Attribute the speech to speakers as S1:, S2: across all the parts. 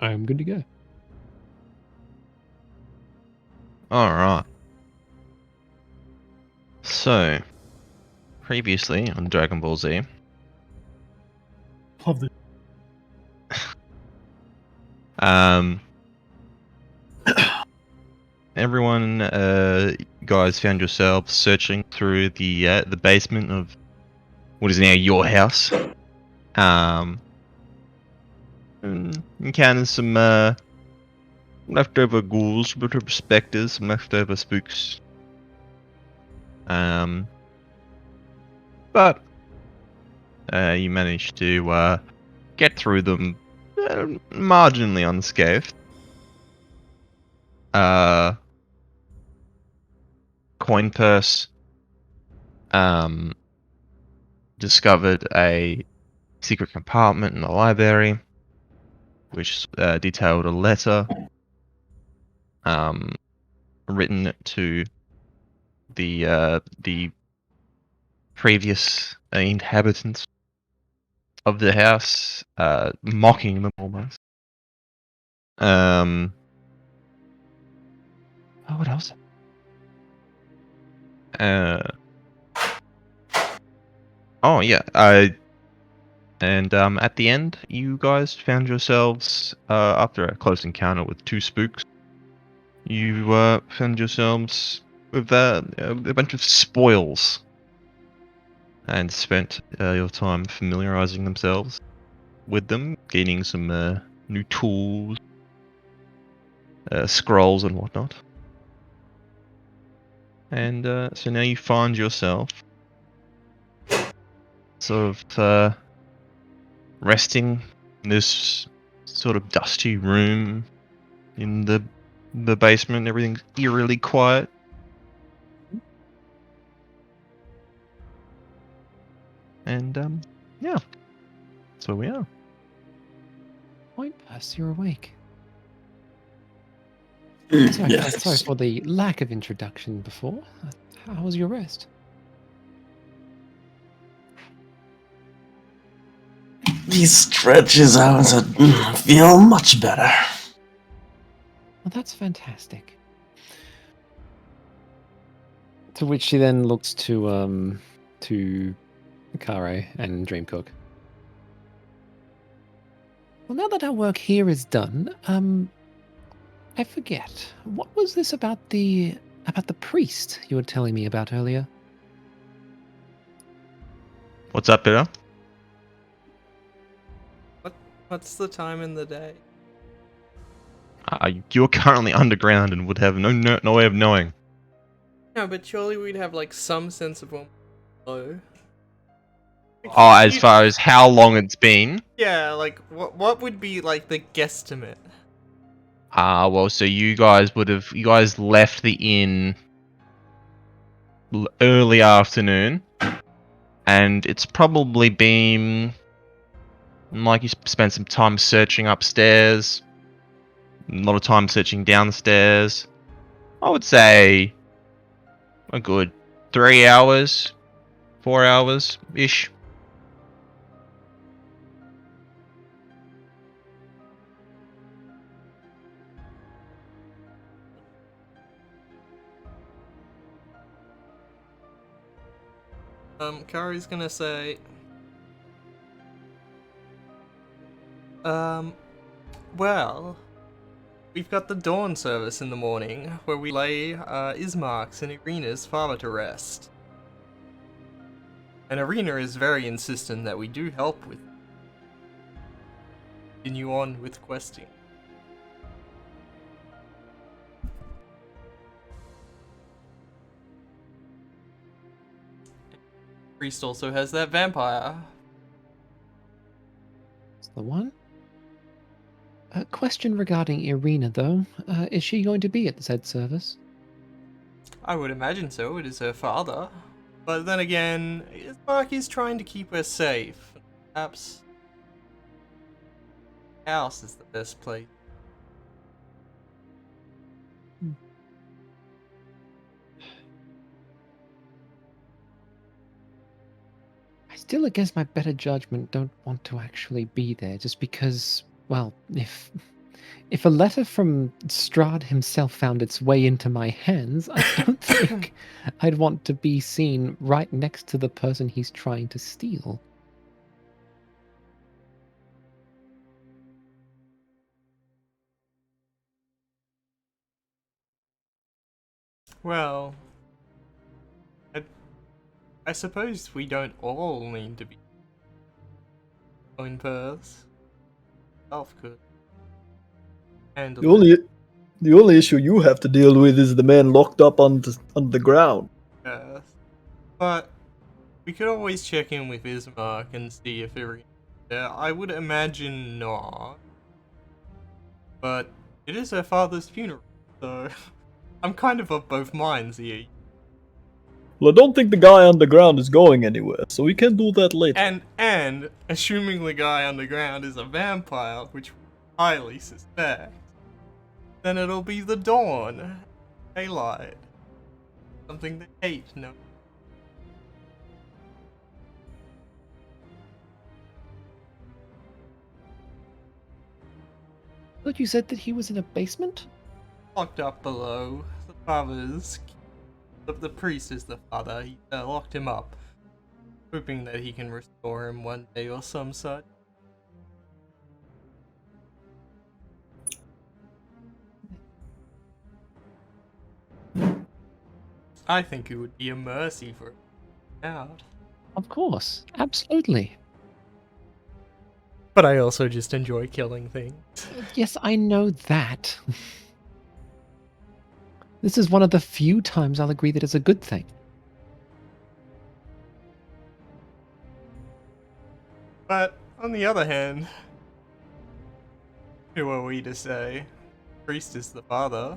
S1: I am good to go.
S2: Alright. So, previously on Dragon Ball Z,
S3: Love this.
S2: everyone, guys found yourselves searching through the basement of what is now your house. And encountered some leftover ghouls, leftover specters, some leftover spooks. But you managed to get through them marginally unscathed. Coin purse discovered a secret compartment in the library, which detailed a letter written to the previous inhabitants of the house, mocking them almost. Oh, what else? Oh yeah. And at the end, you guys found yourselves after a close encounter with two spooks. You found yourselves with a bunch of spoils, and spent your time familiarizing themselves with them, gaining some new tools, scrolls and whatnot. And so now you find yourself sort of resting in this sort of dusty room in the basement. Everything's eerily quiet. And yeah, that's where we are.
S1: Point Purse, you're awake.
S3: Yes.
S1: Sorry for the lack of introduction before. How was your rest?
S3: These stretches out and feel much better.
S1: Well, that's fantastic. To which she then looks to Kare and Dreamcook. Well, now that our work here is done, I forget. What was this about the priest you were telling me about earlier?
S2: What's up, Peter?
S4: What's the time in the day?
S2: You're currently underground and would have no way of knowing.
S4: No, but surely we'd have like some sense of when we're low.
S2: Oh, as far as how long it's been?
S4: Yeah, like what would be like the guesstimate?
S2: Well, so you guys left the inn early afternoon, and it's probably been like you spent some time searching upstairs, a lot of time searching downstairs. I would say a good 3 hours, 4 hours ish.
S4: Kari's gonna say, well, we've got the dawn service in the morning where we lay Ismark's and Irina's father to rest. And Irina is very insistent that we do help with continue on with questing. Priest also has that vampire.
S1: That's the one. A question regarding Irina, though. Is she going to be at the said service?
S4: I would imagine so, it is her father. But then again, Ismark is trying to keep her safe. Perhaps house is the best place.
S1: I still, against my better judgment, don't want to actually be there, just because Well, if a letter from Strahd himself found its way into my hands, I don't think I'd want to be seen right next to the person he's trying to steal.
S4: Well, I suppose we don't all need to be in Perth. Self could handle
S5: The only issue you have to deal with is the man locked up on the ground.
S4: Perth. But we could always check in with Ismark and see if Irina's there. I would imagine not. But it is her father's funeral, so I'm kind of of both minds here.
S5: Well, I don't think the guy underground is going anywhere, so we can do that later.
S4: And assuming the guy underground is a vampire, which we highly suspect, then it'll be the dawn, daylight, something they hate. No.
S1: I thought you said that he was in a basement?
S4: Locked up below. The father's. The priest is the father. He locked him up, hoping that he can restore him one day or some such. I think it would be a mercy for him out.
S1: Of course, absolutely.
S4: But I also just enjoy killing things.
S1: Yes, I know that. This is one of the few times I'll agree that it's a good thing.
S4: But on the other hand, who are we to say? Priest is the father.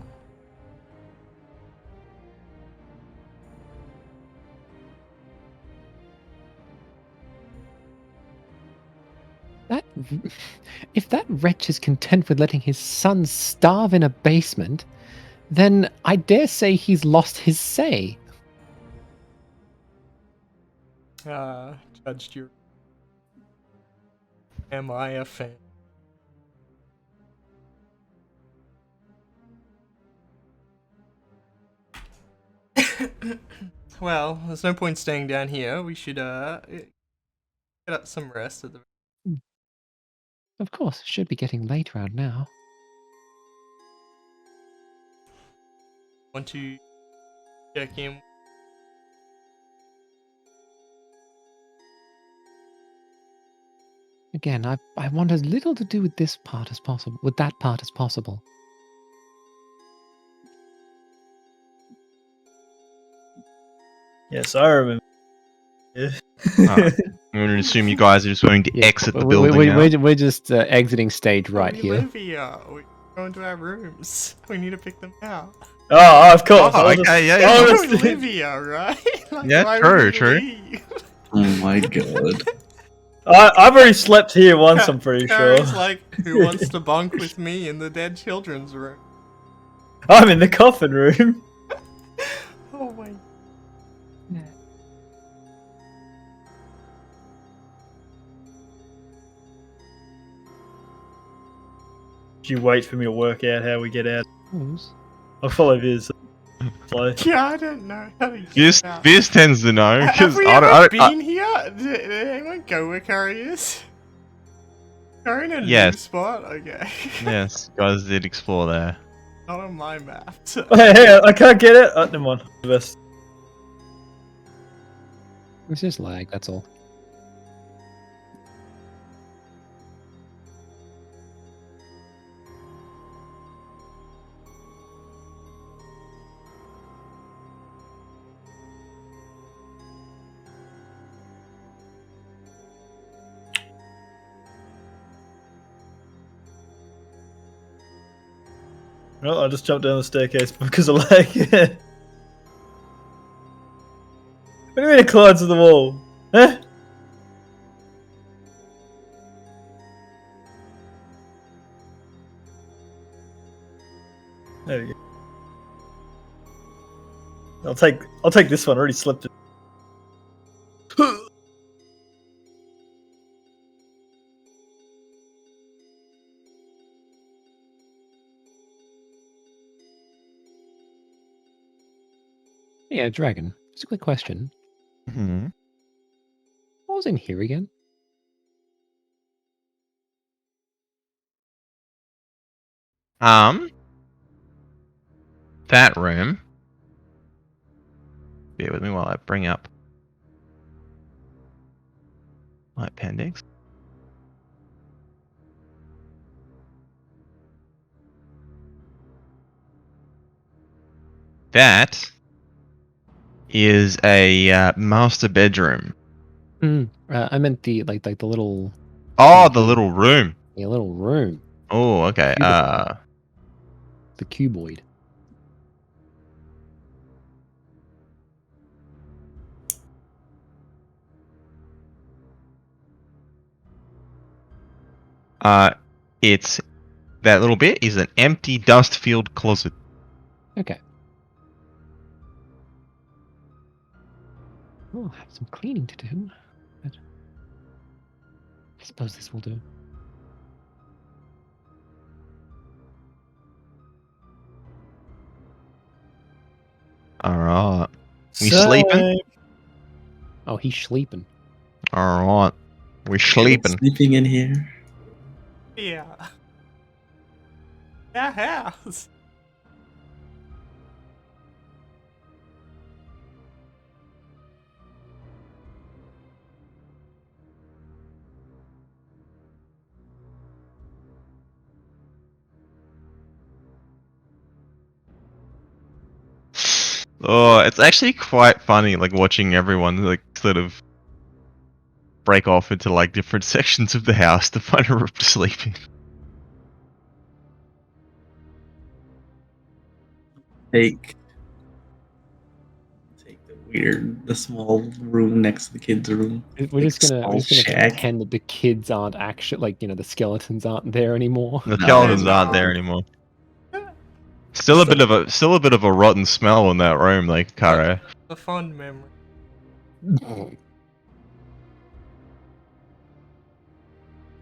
S1: That, if that wretch is content with letting his son starve in a basement, then I dare say he's lost his say.
S4: Judged your. Am I a fan? Well, there's no point staying down here. We should get up some rest at the.
S1: Of course, it should be getting late around now.
S4: Want to check in?
S1: Again, I want as little to do with this part as possible, with that part as possible.
S5: Yes, I remember. Yeah.
S2: I'm going to assume you guys are just going to exit the building now.
S1: We're just exiting stage right
S4: we
S1: here.
S4: live here. We're going to our rooms. We need to pick them out.
S5: Oh, of course.
S2: Oh, okay, yeah.
S4: We live here, right? Like,
S2: Yeah,
S4: why
S2: true,
S4: would we
S2: true.
S4: leave?
S3: Oh my god.
S5: I've already slept here once, I'm pretty sure.
S4: Carrie's like, who wants to bunk with me in the dead children's room?
S5: I'm in the coffin room.
S4: Oh my.
S5: You wait for me to work out how we get out.
S1: Who's?
S5: I'll follow Viz.
S4: Yeah, I don't know how to get
S2: Viz,
S4: out.
S2: Viz tends to know,
S4: Have
S2: because
S4: we ever been here? Did anyone go where Carrie is? Carrie in a
S2: Yes.
S4: new spot? Okay.
S2: Yes, you guys did explore there.
S4: Not on my map. So.
S5: Hey, I can't get it. Oh, never mind. The best.
S1: It's just lag, that's all.
S5: Well, I just jumped down the staircase because of lag. What do you mean it collides with the wall? Huh? There we go. I'll take this one. I already slipped it.
S1: Yeah, dragon. It's a quick question.
S2: Hmm.
S1: What was in here again?
S2: That room. Bear with me while I bring up my appendix. That is a master bedroom.
S1: I meant the the little.
S2: Oh, the little room.
S1: Yeah, little room.
S2: Oh, okay.
S1: Cubicle. The cuboid.
S2: It's that little bit is an empty dust-filled closet.
S1: Okay. Oh, I have some cleaning to do. But I suppose this will do.
S2: All right. You sleeping?
S1: Oh, he's sleeping.
S2: All right. We're sleeping.
S3: Sleeping in here.
S4: Yeah. Yeah, house.
S2: Oh, it's actually quite funny, like watching everyone like sort of break off into like different sections of the house to find a room to sleep in.
S3: Take the small room next to the kids' room.
S1: We're just gonna
S3: Small shack.
S1: pretend that the kids aren't actually the skeletons aren't there anymore.
S2: The
S3: No,
S2: skeletons
S3: no.
S2: aren't there anymore. Still a bit of a rotten smell in that room, like Karo.
S4: A fond memory.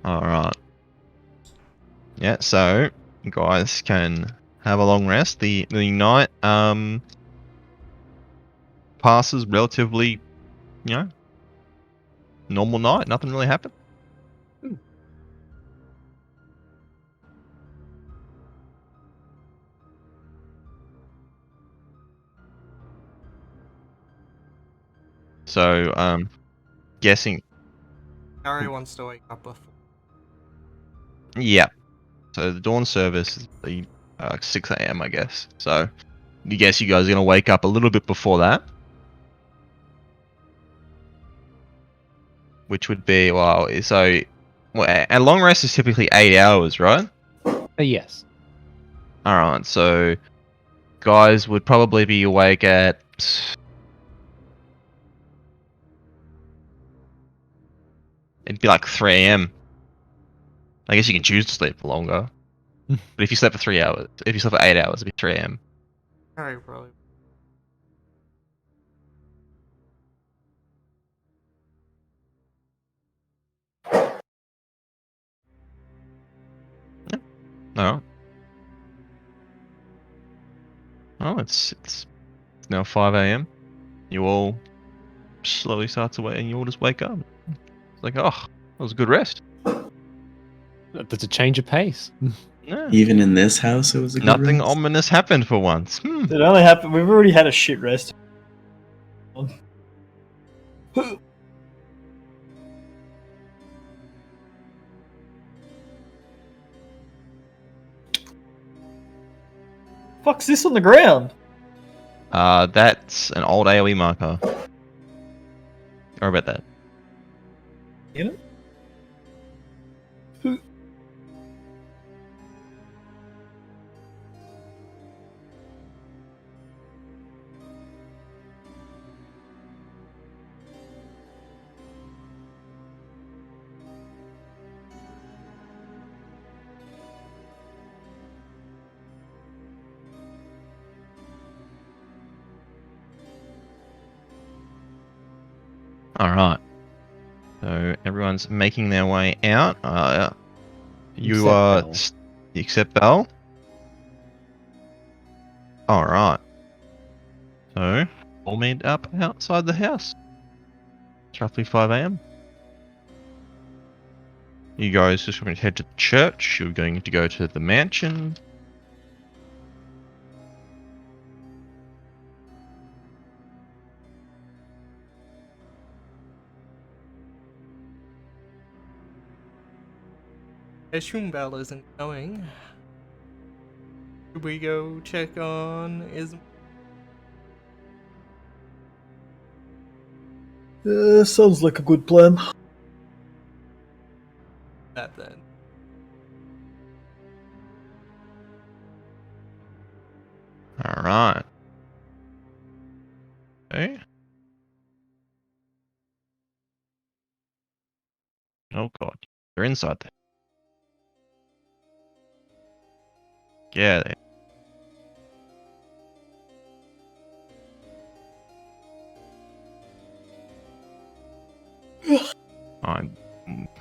S2: All right. Yeah. So you guys can have a long rest. The night passes relatively, normal night. Nothing really happened. So guessing.
S4: Harry wants to wake up before.
S2: Yeah. So the dawn service is the 6 a.m. I guess. So you guess you guys are gonna wake up a little bit before that, which would be a long rest is typically 8 hours, right?
S1: Yes.
S2: All right. So guys would probably be awake at it'd be like 3 a.m. I guess you can choose to sleep for longer. But if you slept for 3 hours, if you slept for 8 hours, it'd be 3 a.m.
S4: Harry probably.
S2: No. Oh, it's now 5 a.m. You all slowly start to wake, and you all just wake up. It's like, oh, that was a good rest.
S1: That's a change of pace.
S2: Yeah.
S3: Even in this house, it was a good
S2: Nothing
S3: rest.
S2: ominous happened for once.
S5: It only happened. We've already had a shit rest. Fuck's this on the ground?
S2: That's an old AoE marker. Sorry about that.
S5: You know?
S2: All right. So everyone's making their way out. You except Bell. All right. So all meet up outside the house. It's roughly 5 a.m. You guys just going to head to the church. You're going to go to the mansion.
S4: Shumbell isn't going. Should we go check on Ismark?
S5: Sounds like a good plan.
S4: That then.
S2: Alright. Okay. Oh god. They're inside there. Yeah.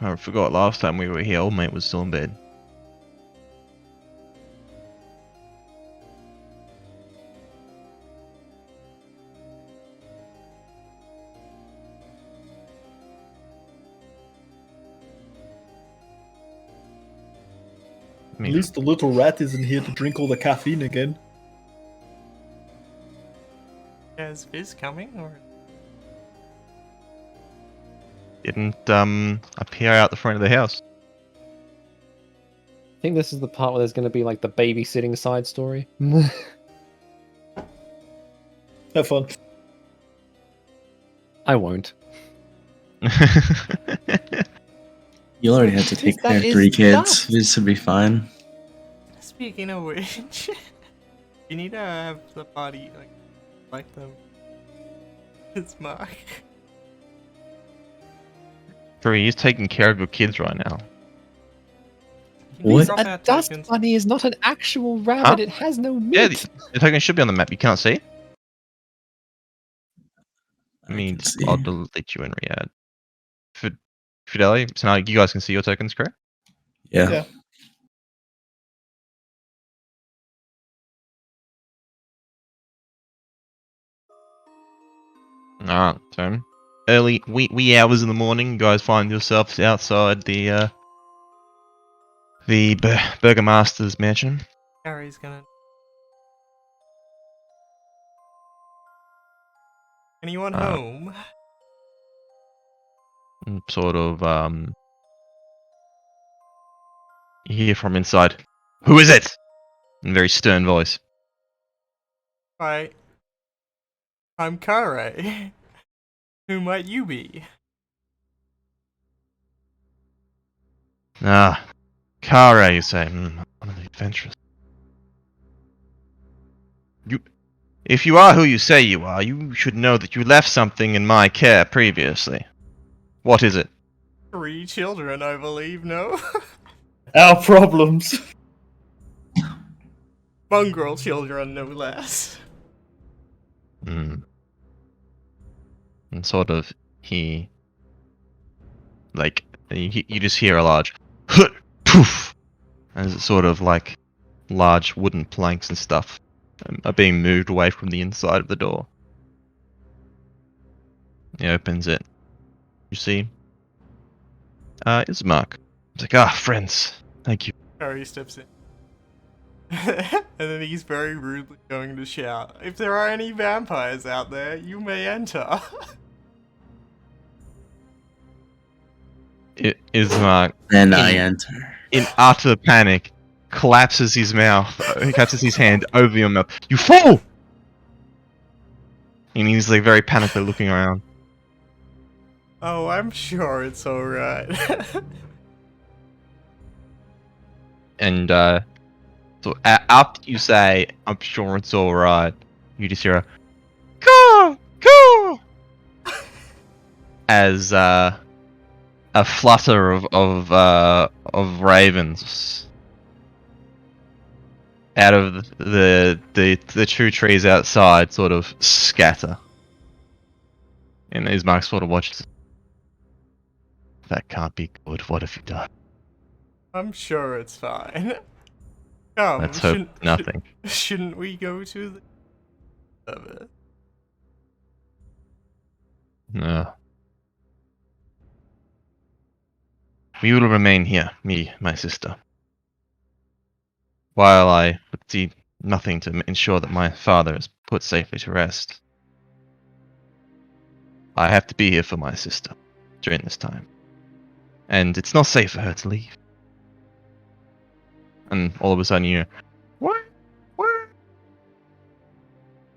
S2: I forgot last time we were here, old mate was still in bed.
S5: At least the little rat isn't here to drink all the caffeine again.
S4: Is Viz coming or?
S2: Didn't appear out the front of the house.
S1: I think this is the part where there's going to be like the babysitting side story.
S5: Have fun.
S1: I won't.
S3: You already had to take care of 3 kids. This should be fine.
S4: Speaking of which, you need to have the body like them. It's Mark.
S2: True, he's taking care of your kids right now.
S3: What?
S1: A dust bunny is not an actual rabbit.
S2: Huh?
S1: It has no meat.
S2: Yeah, the token should be on the map. You can't see it? I mean,
S3: can see.
S2: I'll delete you in Riyadh. Fidelity, so now you guys can see your tokens, correct?
S3: Yeah.
S5: Yeah.
S2: Alright, so early wee hours in the morning, you guys find yourselves outside the Burgomaster's mansion.
S4: Harry's gonna. Anyone home?
S2: And sort of you hear from inside, "Who is it?" In a very stern voice.
S4: Hi. I'm Kare. Who might you be?
S2: Ah, Kara, you say. One of the adventurers. If you are who you say you are, you should know that you left something in my care previously. What is it?
S4: 3 children, I believe, no?
S5: Our problems.
S4: Mongrel children, no less.
S2: And sort of, you just hear a large poof, as it's sort of like large wooden planks and stuff are being moved away from the inside of the door. He opens it. You see, Ismark. It's like, friends, thank you.
S4: Harry steps in. And then he's very rudely going to shout, "If there are any vampires out there, you may enter."
S2: Ismark,
S3: Then I enter.
S2: in utter panic, collapses his hand over your mouth. "You fool!" And he's like very panically looking around.
S4: Oh, I'm sure it's alright.
S2: And so after you say, "I'm sure it's alright," you just hear a "Caw! Caw!" as a flutter of ravens out of the 2 trees outside sort of scatter. And Ismark sort of watches. That can't be good. What have you done?
S4: I'm sure it's fine. Come,
S2: Let's hope nothing.
S4: Shouldn't we go to the...
S2: No. We will remain here, me, my sister. While I would see nothing to ensure that my father is put safely to rest. I have to be here for my sister during this time. And it's not safe for her to leave. And all of a sudden you hear, what? What?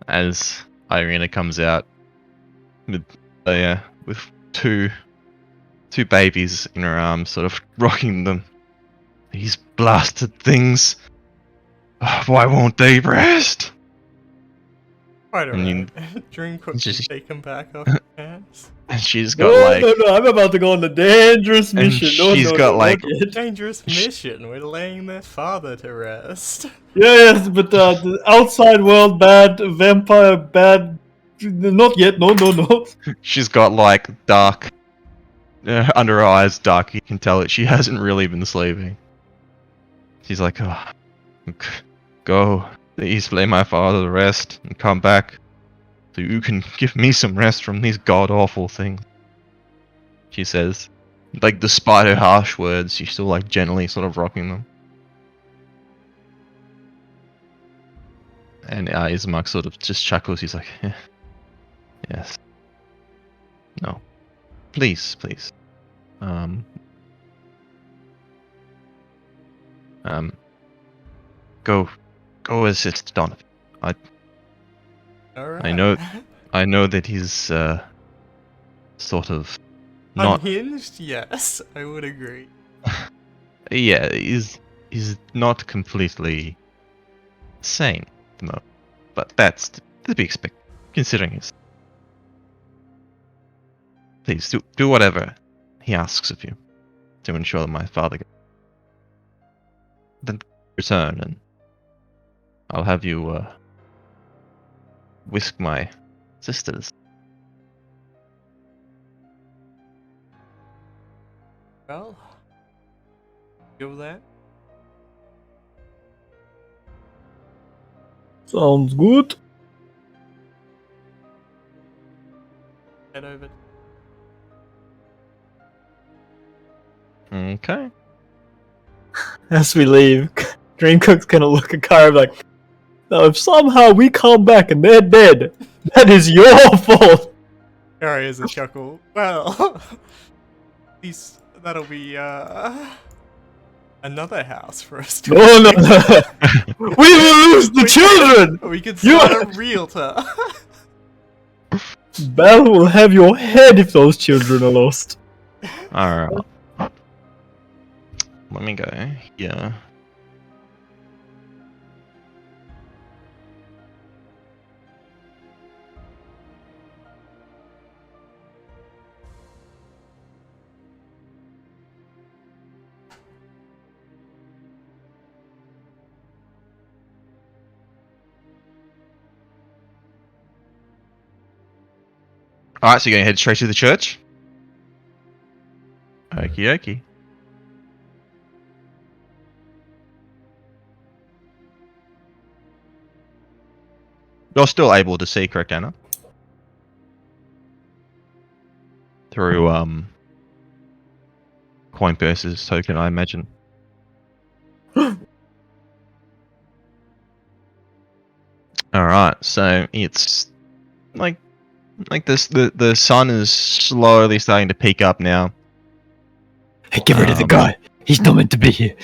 S2: As Irina comes out with two babies in her arms, sort of rocking them. These blasted things. Why won't they rest?
S4: Quite
S2: And you-
S4: alright. Dream Cook can
S2: just-
S4: take him back off your hands.
S2: And she's
S5: No,
S2: got like,
S5: no, I'm about to go on a dangerous
S2: And
S5: mission. No,
S2: she's
S5: no,
S2: got,
S5: no,
S2: like-
S5: not yet.
S4: Dangerous mission. We're laying their father to rest.
S5: Yes, but the outside world bad, vampire bad. Not yet. No, no, no.
S2: she's got like dark under her eyes, dark. You can tell that she hasn't really been sleeping. She's like, oh, go, please lay my father to rest and come back, so you can give me some rest from these god awful things. She says, like despite her harsh words, she's still like gently sort of rocking them. And Ismark sort of just chuckles. He's like, yes, no, please, please. Go assist Donovan.
S4: Alright.
S2: I know that he's sort of not.
S4: Unhinged? Yes, I would agree.
S2: Yeah, he's not completely sane at the moment, but that's to be expected considering his. Please do whatever he asks of you to ensure that my father then return, and I'll have you whisk my sisters.
S4: Well, go then.
S5: Sounds good.
S4: Head over.
S2: Okay.
S5: As we leave, Dreamcook's gonna look at Kara like, now if somehow we come back and they're dead, that is your fault.
S4: Harry has a chuckle. Well, at least that'll be another house for us to.
S5: No, no, no. We will lose the children.
S4: We could
S5: You-
S4: start a realtor.
S5: Belle will have your head if those children are lost.
S2: Alright. Let me go here. Alright, so you're gonna head straight to the church? Okie dokie. You're still able to see, correct, Anna? Through, coin purses token, I imagine. Alright, so it's like this the sun is slowly starting to peak up now.
S5: Hey, get rid of the guy. He's not meant to be here.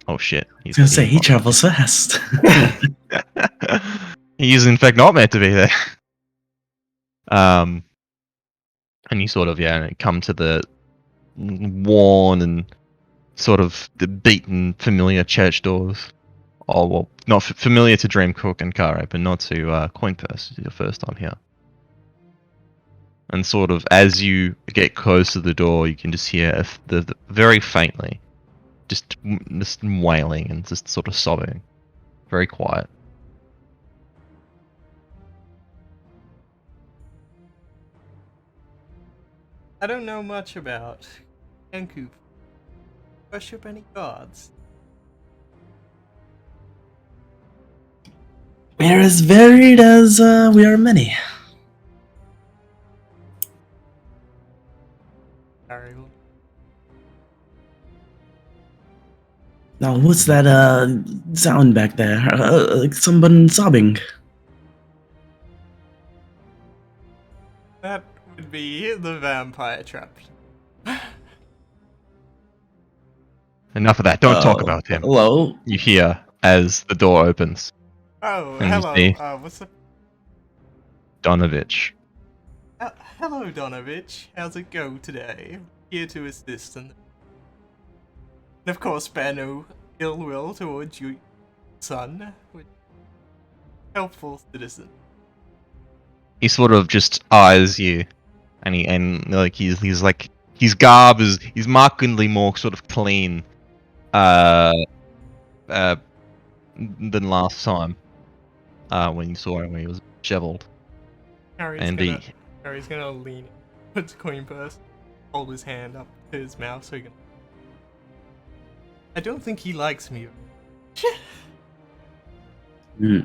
S2: Oh shit.
S3: I was gonna say, he travels fast.
S2: He is in fact not meant to be there. And you sort of come to the worn and sort of the beaten familiar church doors. Oh well, not familiar to Dreamcook and Kare, but not to Coin Purse. It's your first time here. And sort of as you get close to the door, you can just hear the very faintly, just wailing and just sort of sobbing, very quiet.
S4: I don't know much about Kenku. Worship any gods?
S3: We are as varied as we are many. Now, what's that sound back there? Like someone sobbing.
S4: That would be the vampire trap.
S2: Enough of that. Don't talk
S3: Oh,
S2: about him.
S3: hello.
S2: You hear as the door opens.
S4: Oh,
S2: And you
S4: hello.
S2: see-
S4: What's up?
S2: Donovich.
S4: Hello, Donovich. How's it go today? Here to assist and of course bear no ill will towards your son. Helpful citizen.
S2: He sort of just eyes you, and like he's like his garb is markedly more sort of clean, than last time, when you saw him when he was shoveled.
S4: Harry's
S2: And
S4: gonna lean, put the coin purse, hold his hand up to his mouth so he can. I don't think he likes me.
S3: Hmm.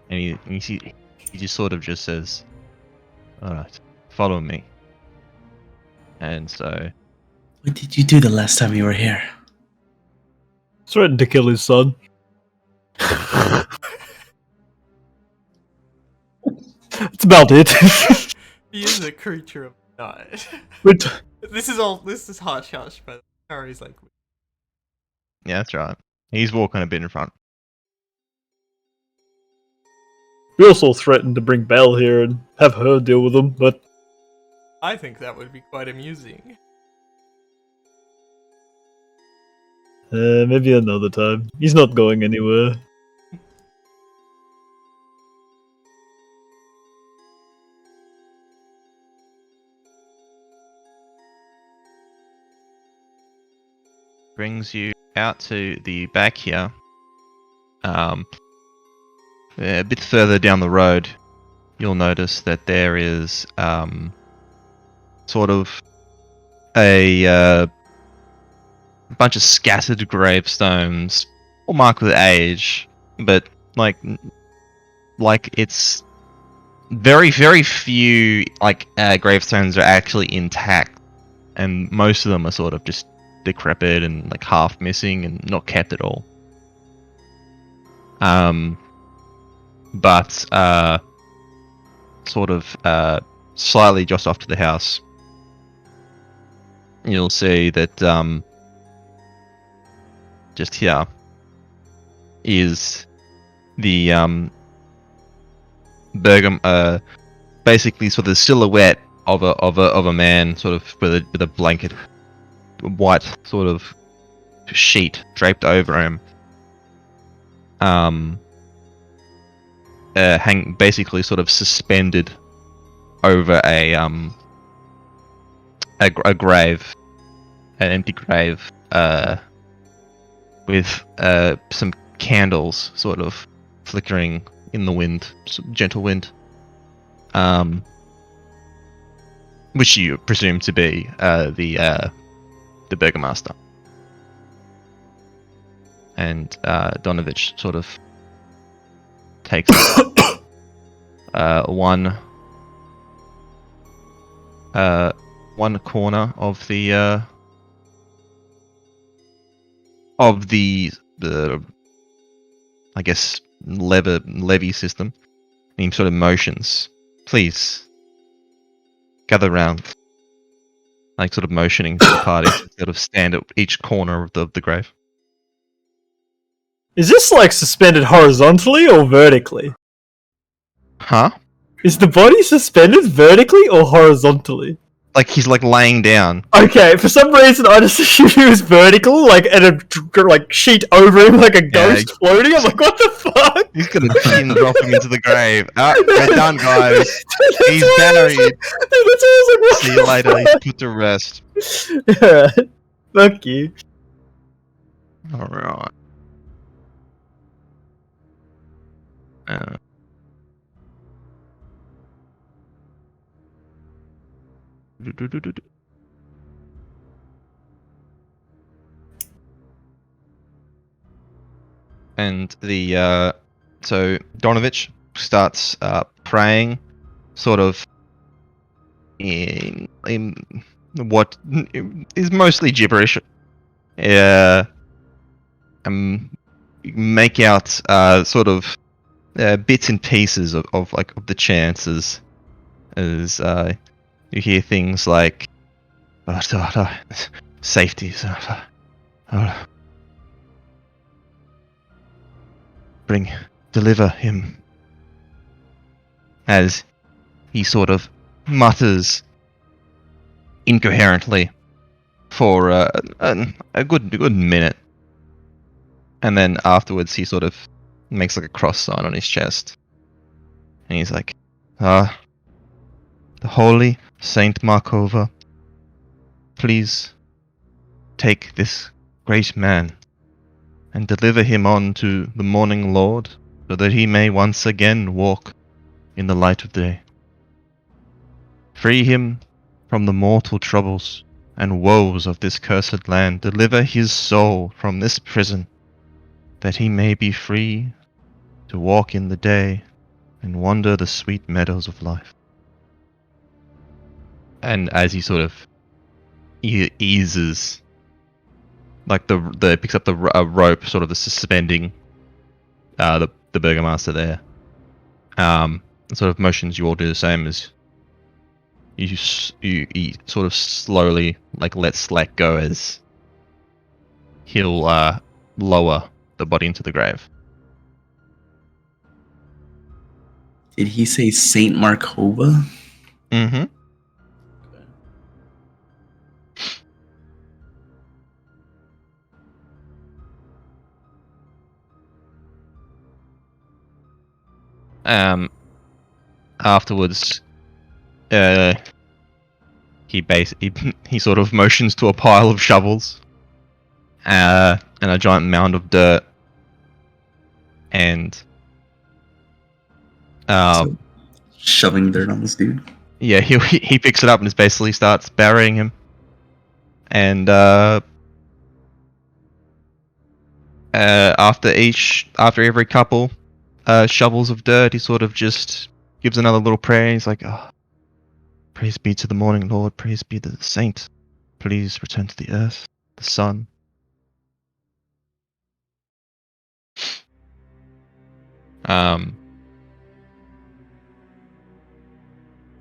S2: he just sort of just says, "All right, follow me." And so
S3: What did you do the last time you were here?
S5: Threatened to kill his son. That's about it.
S4: He is a creature of the night.
S5: But
S4: This is hush hush, but Harry's like,
S2: yeah, that's right. He's walking a bit in front.
S5: we also threatened to bring Belle here and have her deal with him, but
S4: I think that would be quite amusing.
S5: maybe another time. He's not going anywhere.
S2: Brings you out to the back here. A bit further down the road, you'll notice that there is sort of a bunch of scattered gravestones, all marked with age, but like it's very few gravestones are actually intact, and most of them are sort of just decrepit and like half missing and not kept at all. But sort of slightly just off to the house, you'll see that just here is the basically sort of the silhouette of a man, sort of with a blanket, white sort of sheet draped over him. Hang basically sort of suspended over a grave, an empty grave, with some candles sort of flickering in the wind, some gentle wind, which you presume to be the Burgomaster. And Donovich sort of takes one corner of the I guess levy system, and he sort of motions, "Please gather round," like sort of motioning to the party to sort of stand at each corner of the grave.
S5: is this like suspended horizontally or vertically?
S2: Huh?
S5: Is the body suspended vertically or horizontally?
S2: Like he's like laying down.
S5: Okay, for some reason I just assumed he was vertical, like and a like sheet over him, like a ghost floating. I'm like, what the fuck?
S2: He's gonna pin dropping into the grave. We're done, guys. He's
S5: That's why I was
S2: buried.
S5: like- that's why I was like, what
S2: See
S5: the
S2: you later. He's
S5: fuck?
S2: put to rest.
S5: Alright. Fuck you.
S2: All right. And the so Donovich starts praying, sort of in what is mostly gibberish, make out sort of bits and pieces of the chances as you hear things like safety. Deliver him, as he sort of mutters incoherently for a good minute, and then afterwards he sort of makes like a cross sign on his chest, and he's like, the holy Saint Markova, please take this great man and deliver him on to the morning Lord, so that he may once again walk in the light of day. Free him from the mortal troubles and woes of this cursed land. Deliver his soul from this prison, that he may be free to walk in the day and wander the sweet meadows of life. And as he sort of eases, like picks up the rope, sort of the suspending the Burgomaster there, sort of motions you all do the same as you sort of slowly let go as he'll lower the body into the grave.
S3: Did he say Saint Markova?
S2: Mm-hmm. Afterwards, he sort of motions to a pile of shovels, and a giant mound of dirt, and
S3: So, shoving dirt on this dude.
S2: yeah, he picks it up and just basically starts burying him, and after every couple shovels of dirt, he sort of just gives another little prayer. He's like, oh, praise be to the morning Lord, praise be to the saint. Please return to the earth, the sun.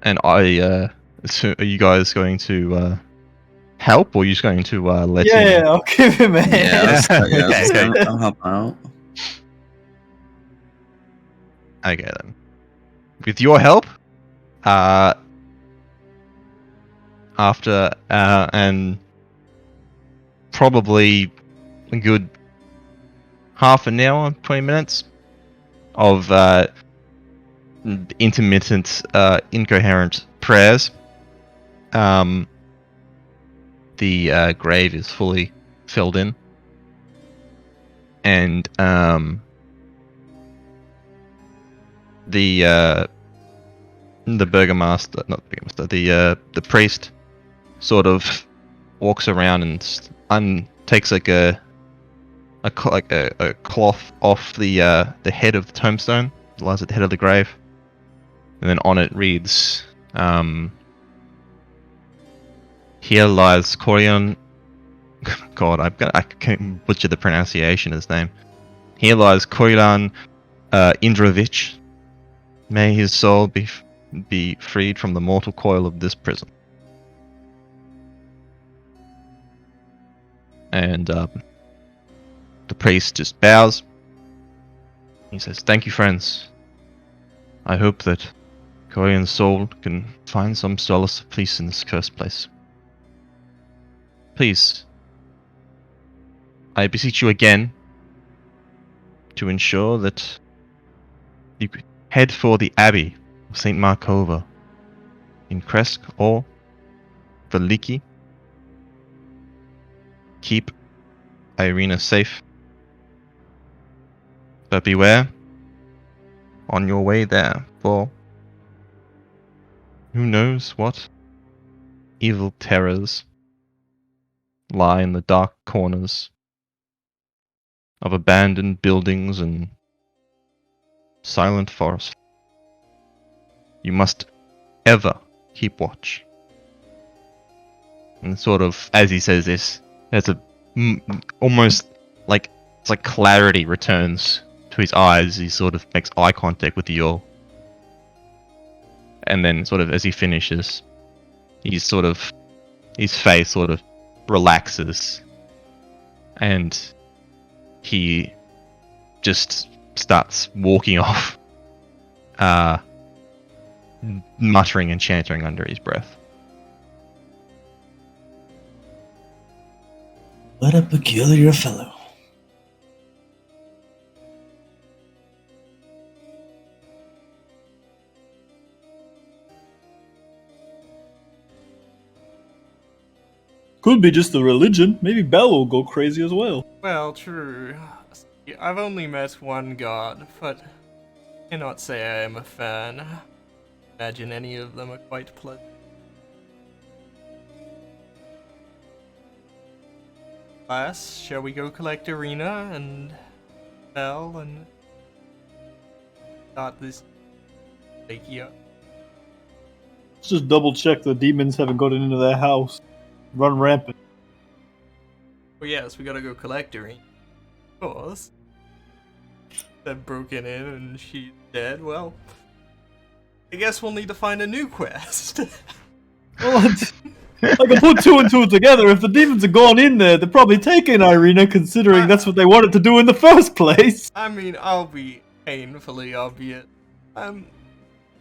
S2: And so are you guys going to help, or are you just going to let him?
S5: Yeah, I'll give him a hand.
S2: Okay.
S3: I'll help out.
S2: Okay then. With your help, after and probably a good half an hour, 20 minutes of intermittent, incoherent prayers, the grave is fully filled in, and the Burgomaster, not the Burgomaster, the priest sort of walks around and takes like a cloth off the head of the tombstone, lies at the head of the grave, and then on it reads, "Here lies Corion." God, I can't butcher the pronunciation of his name. Here lies Koilan Indrovich. May his soul be freed from the mortal coil of this prison. And the priest just bows. He says, "Thank you, friends. I hope that Korean's soul can find some solace of peace in this cursed place. Please, I beseech you again to ensure that you head for the Abbey of St. Markova in Kresk or Veliki. Keep Irina safe, but beware on your way there, for who knows what evil terrors lie in the dark corners of abandoned buildings and silent forest. You must ever keep watch." And sort of, as he says this, there's a almost like it's like clarity returns to his eyes. He sort of makes eye contact with you all, and then sort of as he finishes, his face sort of relaxes, and he just starts walking off, muttering and chanting under his breath.
S3: What a peculiar fellow.
S5: Could be just the religion. Maybe Bell will go crazy as well.
S4: Well, true. I've only met one god, but I cannot say I am a fan. Imagine any of them are quite pleasant. Class, shall we go collect Irina and Bell and start this here?
S5: Let's just double check the demons haven't gotten into their house. Run rampant.
S4: Oh yes, we gotta go collect Irina. Of course. They've broken in and she's dead. Well, I guess we'll need to find a new quest.
S5: What? I can put two and two together. If the demons have gone in there, they're probably taking Irina, considering that's what they wanted to do in the first place.
S4: I mean, I'll be painfully obvious. I'm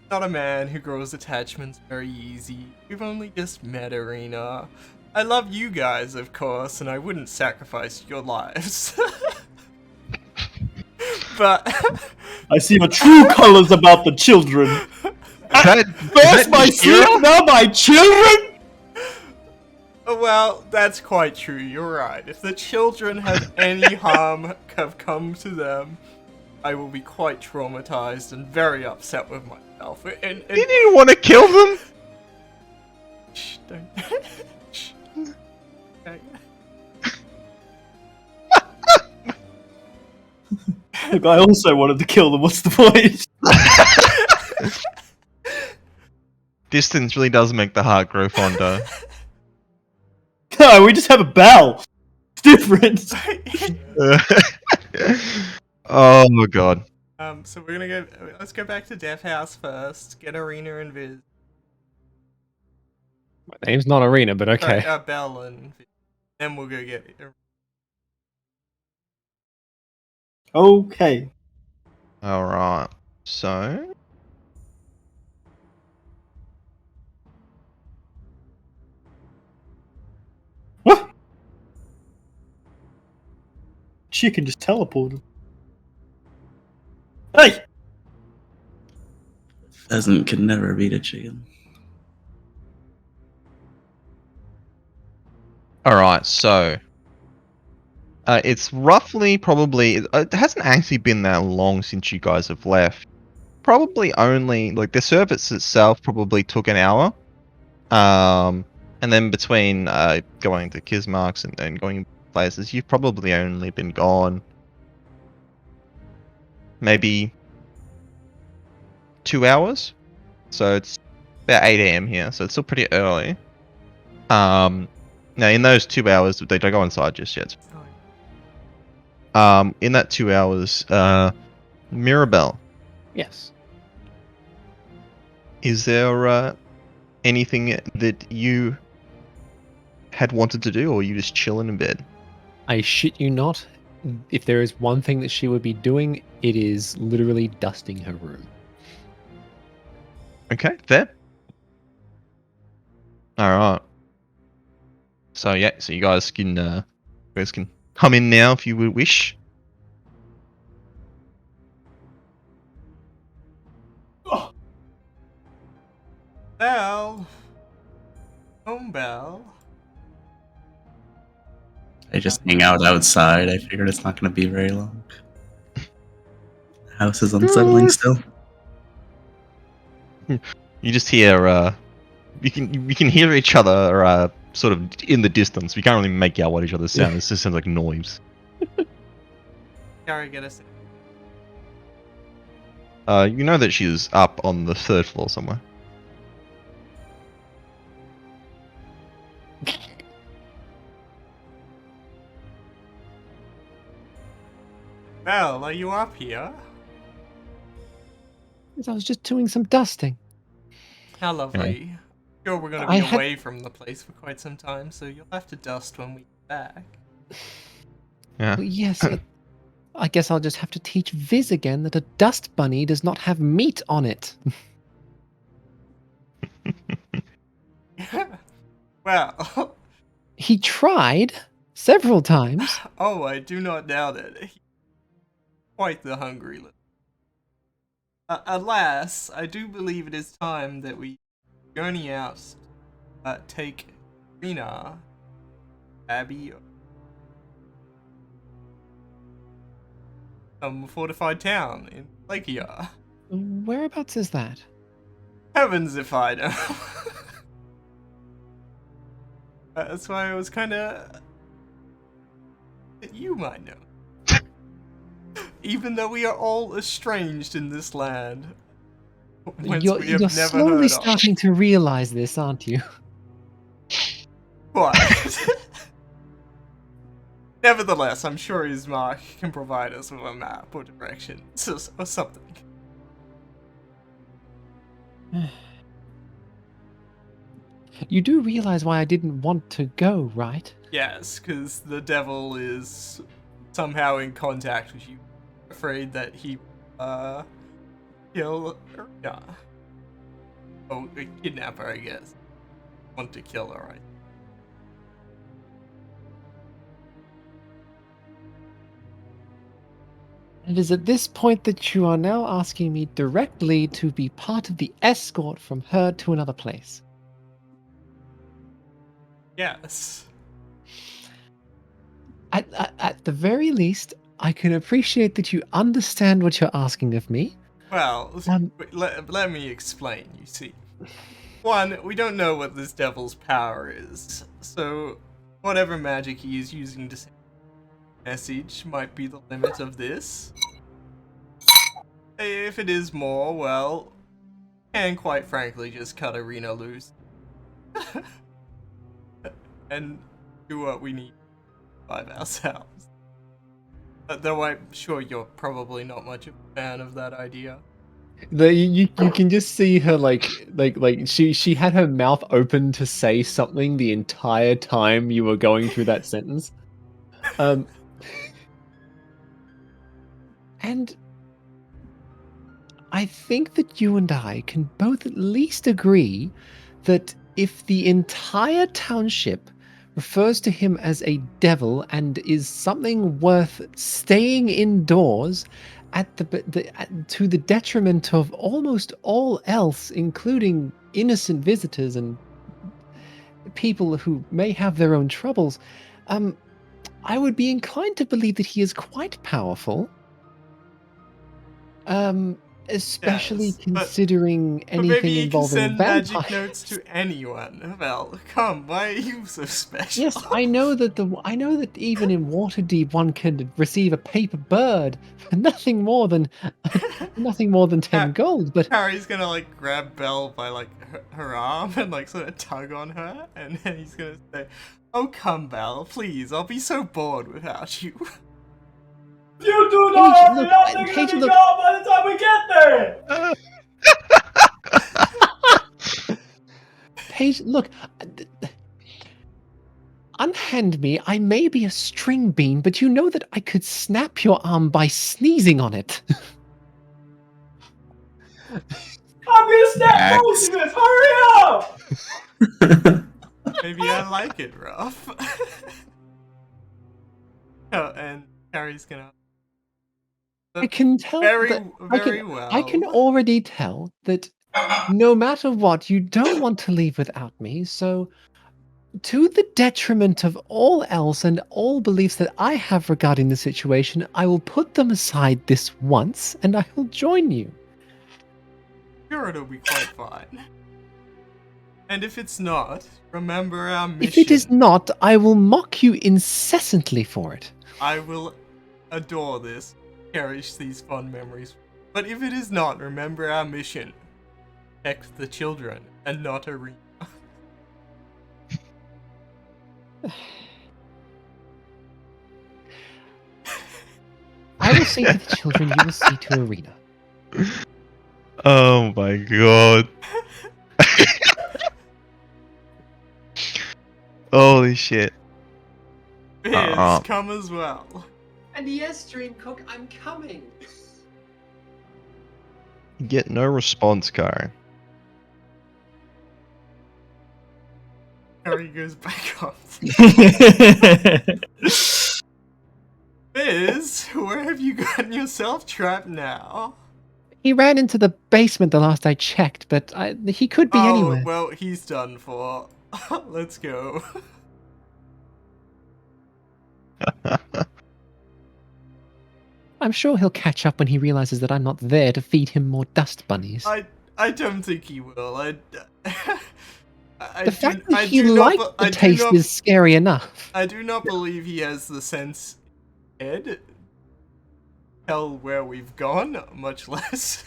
S4: not a man who grows attachments very easy. We've only just met, Irina. I love you guys, of course, and I wouldn't sacrifice your lives. But
S5: I see your true colors about the children. First my sleep, now my children?
S4: well, that's quite true. You're right. If the children have any harm have come to them, I will be quite traumatized and very upset with myself. And
S2: You didn't want to kill them?
S4: Shh, don't. Shh. Okay.
S5: Look, I also wanted to kill them. What's the point?
S2: Distance really does make the heart grow fonder.
S5: No, we just have a bell. It's different.
S2: Oh my god.
S4: So we're gonna go. Let's go back to Death House first. Get Irina and Viz.
S1: My name's not Irina, but okay.
S4: Sorry, Bell and Viz. Then we'll go get.
S5: Okay.
S2: Alright. So
S5: What? She can just teleport him. Hey!
S3: Pheasant can never beat a chicken.
S2: Alright, so it's roughly probably it hasn't actually been that long since you guys have left. Probably only like the service itself probably took an hour. And then between going to Ismark's and going places, you've probably only been gone maybe 2 hours. So it's about 8 AM here, so it's still pretty early. Now in those 2 hours, they don't go inside just yet. In that 2 hours, Mirabelle,
S1: Yes.
S2: is there anything that you had wanted to do, or are you just chilling in bed?
S1: I shit you not. If there is one thing that she would be doing, it is literally dusting her room.
S2: Okay, fair. Alright. So yeah, so you guys can come in now if you would wish.
S4: Bell. Home Bell.
S3: I just hang out outside. I figured it's not going to be very long. The house is unsettling still.
S2: You just hear you can hear each other sort of in the distance. We can't really make out what each other sound. It just sounds like noise.
S4: Gary, get us.
S2: You know that she's up on the 3rd floor somewhere.
S4: Belle, are you up here?
S1: I was just doing some dusting.
S4: How lovely. Sure, we're gonna
S1: I
S4: be
S1: had-
S4: away from the place for quite some time, so you'll have to dust when we get back.
S2: Yeah.
S1: Well, yes, I guess I'll just have to teach Viz again that a dust bunny does not have meat on it.
S4: Well,
S1: He tried several times.
S4: oh, I do not doubt it. He's quite the hungry little. Alas, I do believe it is time that we journey out, take Irina, Abby, some fortified town in Lakia.
S1: Whereabouts is that?
S4: Heavens if I know. That's why I was kinda... You might know. Even though we are all estranged in this land, whence
S1: You're,
S4: we have
S1: you're
S4: never
S1: slowly
S4: heard of.
S1: starting to realize this, aren't you?
S4: What? Nevertheless, I'm sure Ismark can provide us with a map or directions or something.
S1: You do realize why I didn't want to go, right?
S4: Yes, because the devil is somehow in contact with you. Afraid that he, kill Irina. Oh, a kidnapper, I guess. Want to kill her, right?
S1: It is at this point that you are now asking me directly to be part of the escort from her to another place.
S4: Yes.
S1: At the very least, I can appreciate that you understand what you're asking of me.
S4: Well,
S1: Um,
S4: let me explain, you see. One, we don't know what this devil's power is, so whatever magic he is using to send a message might be the limit of this. If it is more, well, and quite frankly just cut Irina loose. And do what we need by ourselves. Though I'm sure you're probably not much of a fan of that idea.
S1: You can just see her like she had her mouth open to say something the entire time you were going through that sentence. And I think that you and I can both at least agree that if the entire township refers to him as a devil and is something worth staying indoors to the detriment of almost all else, including innocent visitors and people who may have their own troubles, I would be inclined to believe that he is quite powerful. Especially
S4: Yes, but
S1: considering
S4: But
S1: anything
S4: maybe you can
S1: involving
S4: send
S1: vampires.
S4: magic notes to anyone. Well, come, why are you so special?
S1: Yes, I know that even in Waterdeep one can receive a paper bird for nothing more than 10 gold. But
S4: Harry's gonna like grab Belle by like her arm and like sort of tug on her, and then he's gonna say, "Oh come, Belle, please, I'll be so bored without you."
S5: You do not
S1: Paige,
S5: have
S1: look,
S5: nothing
S1: Paige,
S5: to be
S1: look.
S5: gone by the time we get there!
S1: Paige, look, unhand me. I may be a string bean, but you know that I could snap your arm by sneezing on it.
S5: I'm gonna snap both of this! Hurry up!
S4: Maybe I like it rough. Oh, and Harry's gonna.
S1: I can tell
S4: Very,
S1: that
S4: very well.
S1: I can already tell that no matter what, you don't want to leave without me. So, to the detriment of all else and all beliefs that I have regarding the situation, I will put them aside this once, and I will join you.
S4: Sure, it'll be quite fine. And if it's not, remember our mission.
S1: If it is not, I will mock you incessantly for it.
S4: I will adore this, cherish these fond memories. But if it is not, remember our mission. Protect the children, and not Irina.
S1: I will say to the children, you will say to Irina.
S2: Oh my god. Holy shit.
S4: Biz, come as well.
S1: And yes, Dreamcook, I'm coming.
S2: You get no response, Karen.
S4: Harry goes back up. Biz, where have you gotten yourself trapped now?
S1: He ran into the basement the last I checked, but he could be anywhere.
S4: Well, he's done for. Let's go.
S1: I'm sure he'll catch up when he realizes that I'm not there to feed him more dust bunnies.
S4: I don't think he will.
S1: The fact that he liked the taste is scary enough.
S4: I do not believe he has the sense head. Tell where we've gone, much less.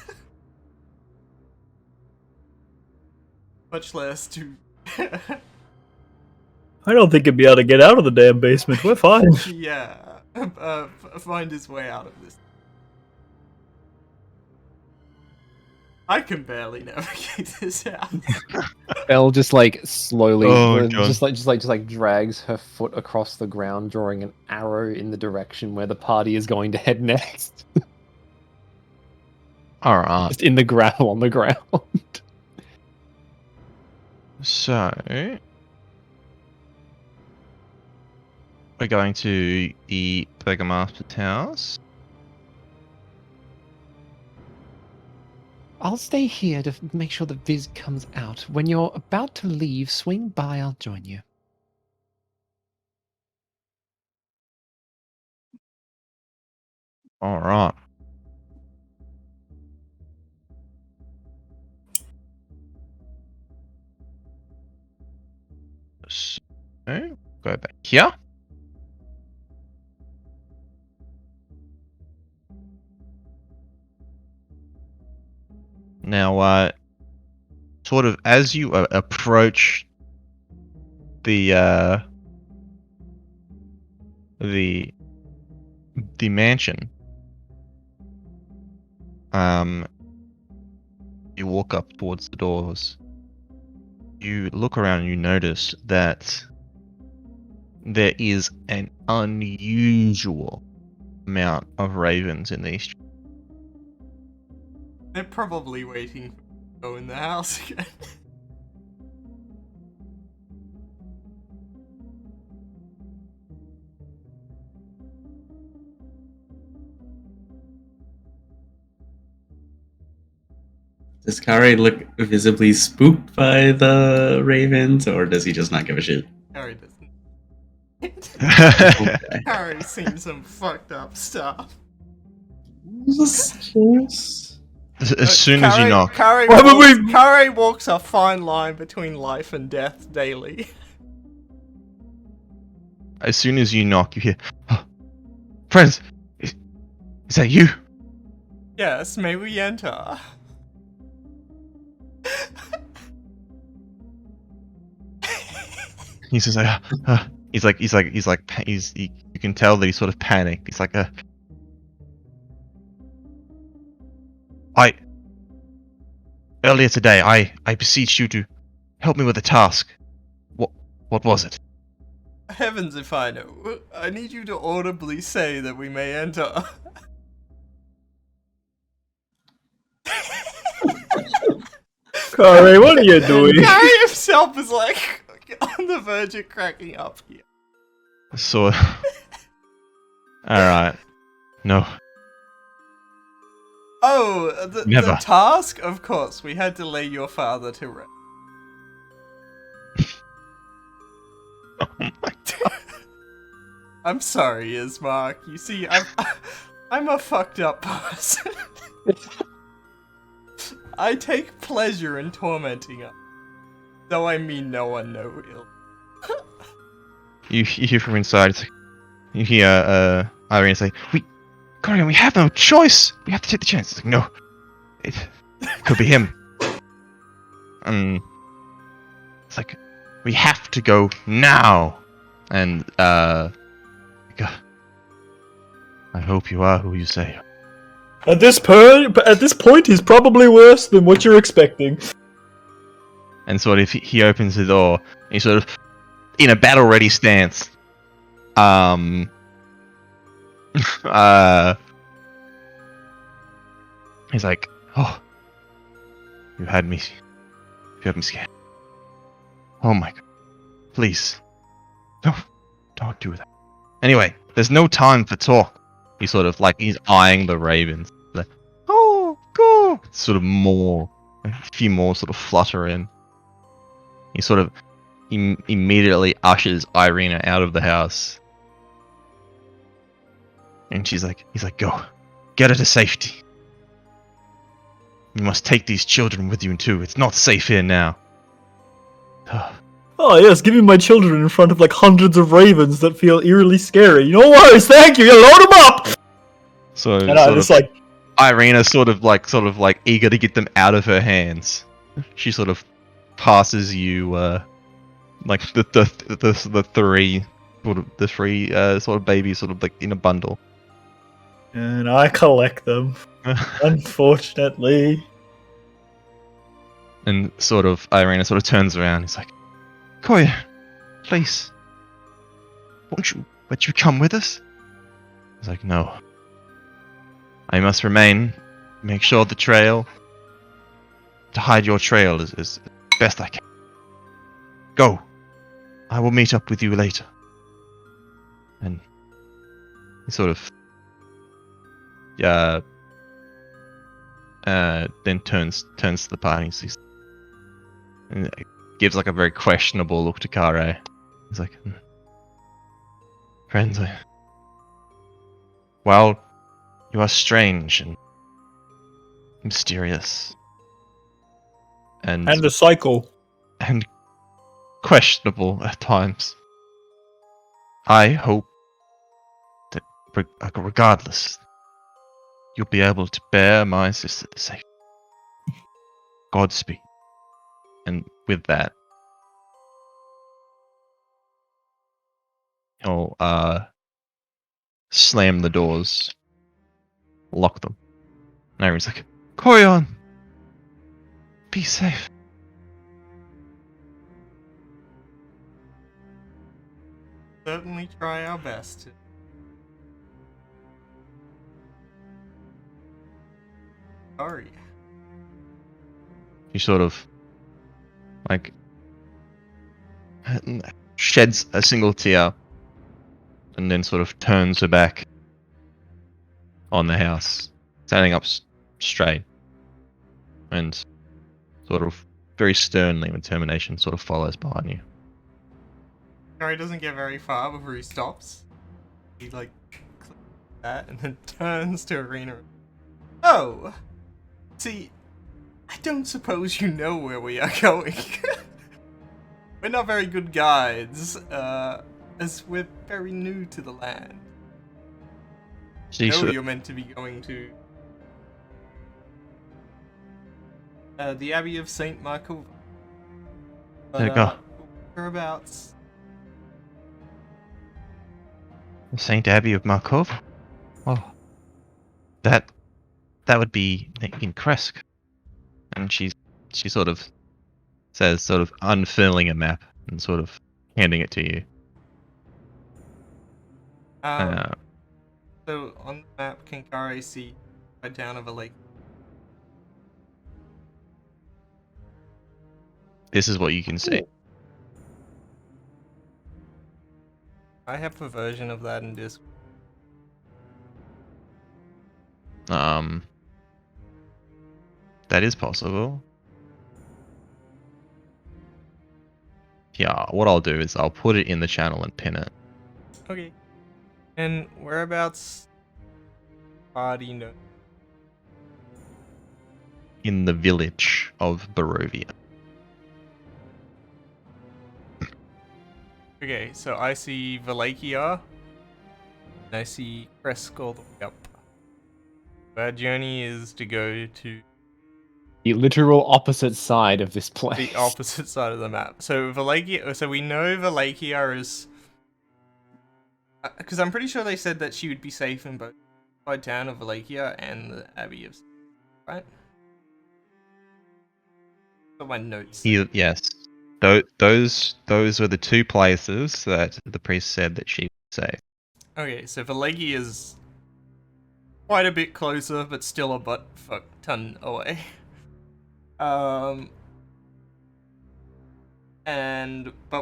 S4: Much less to.
S5: I don't think he'd be able to get out of the damn basement. We're fine.
S4: Yeah. Find his way out of this. I can barely navigate this house.
S1: Elle just slowly,
S2: Oh,
S1: just drags her foot across the ground, drawing an arrow in the direction where the party is going to head next.
S2: Alright.
S1: Just in the gravel on the ground.
S2: So we're going to the Burgomaster's house.
S1: I'll stay here to make sure that Viz comes out. When you're about to leave, swing by, I'll join you.
S2: Alright. So, go back here. Now, sort of as you approach the mansion, you walk up towards the doors. You look around and you notice that there is an unusual amount of ravens in these streets.
S4: They're probably waiting to go in the house again.
S3: Does Kari look visibly spooked by the ravens, or does he just not give a shit?
S4: Harry doesn't.
S3: Okay.
S4: Harry's seen some fucked up stuff.
S3: Just curious.
S2: As soon as you knock,
S4: Kari walks a fine line between life and death daily.
S2: as soon as you knock, you hear, oh, friends, is that you?
S4: Yes, may we enter?
S2: He says, you can tell that he's sort of panicked. He's like, earlier today, I beseeched you to help me with a task. What was it?
S4: Heavens if I know. I need you to audibly say that we may enter.
S5: Kari, what are you doing?
S4: Harry himself is like on the verge of cracking up here.
S2: So, alright. No.
S4: Oh, the
S2: Never.
S4: task? Of course, we had to lay your father to rest.
S2: Oh my god.
S4: I'm sorry, Ismark. You see, I'm a fucked up person. I take pleasure in tormenting us. Though I mean no one no ill.
S2: You hear from inside, it's like, you hear Irina say, Corian, we have no choice! We have to take the chance. It's like, no. It could be him. It's like, we have to go now! And, I hope you are who you say.
S5: At this point, he's probably worse than what you're expecting.
S2: And sort of he opens the door. And he sort of, in a battle-ready stance, he's like, "Oh, you had me scared. Oh my god, please, no, don't do that." Anyway, there's no time for talk. He's sort of like, he's eyeing the ravens. Like, oh, go! Sort of a few more sort of flutter in. He sort of immediately ushers Irina out of the house. And he's like, go, get her to safety. You must take these children with you too. It's not safe here now.
S5: Oh yes, give me my children in front of like hundreds of ravens that feel eerily scary. No worries, thank you. You load them up.
S2: So
S5: And I just like,
S2: Irina sort of like eager to get them out of her hands. She sort of passes you like the three sort of babies sort of like in a bundle.
S5: and I collect them. Unfortunately.
S2: And sort of Irina sort of turns around. He's like, Koya, please, won't you come with us? He's like, no. I must remain. Make sure the trail, to hide your trail as best I can. Go. I will meet up with you later. And he sort of then turns to the party and gives like a very questionable look to Kare. He's like, friends, while you are strange and mysterious and
S5: And a cycle.
S2: and questionable at times, I hope that regardless, you'll be able to bear my sister to safety. Godspeed. And with that, he'll slam the doors, lock them. And everyone's like, Koyon, be safe.
S4: Certainly try our best. Sorry.
S2: He sort of like sheds a single tear and then sort of turns her back on the house, standing up straight, and sort of very sternly with determination sort of follows behind you.
S4: Harry doesn't get very far before he stops. He like clicks that and then turns to Irina. Oh, see, I don't suppose you know where we are going. We're not very good guides, as we're very new to the land.
S2: So you
S4: know
S2: sort of-
S4: you're meant to be going to the Abbey of Saint Michael.
S2: There you go.
S4: Whereabouts?
S2: Saint Abbey of Markov? Oh, that would be in Kresk. And she sort of says, sort of unfurling a map and sort of handing it to you.
S4: So on the map, can Kare see a town of a lake?
S2: This is what you can see.
S4: I have a version of that in Discord.
S2: That is possible. Yeah, what I'll do is I'll put it in the channel and pin it.
S4: Okay. And whereabouts? Party no.
S2: In the village of Barovia.
S4: Okay, so I see Valakia. And I see Kresk all the way up. Our journey is to go to
S1: The literal opposite side of this place.
S4: the opposite side of the map. So Valakia. So we know Valakia is Because I'm pretty sure they said that she would be safe in both the town of Valakia and the Abbey of... Right? Got my notes.
S2: Yes. Those were the two places that the priest said that she was safe.
S4: Okay, so Valakia is quite a bit closer, but still a butt fuck ton away. But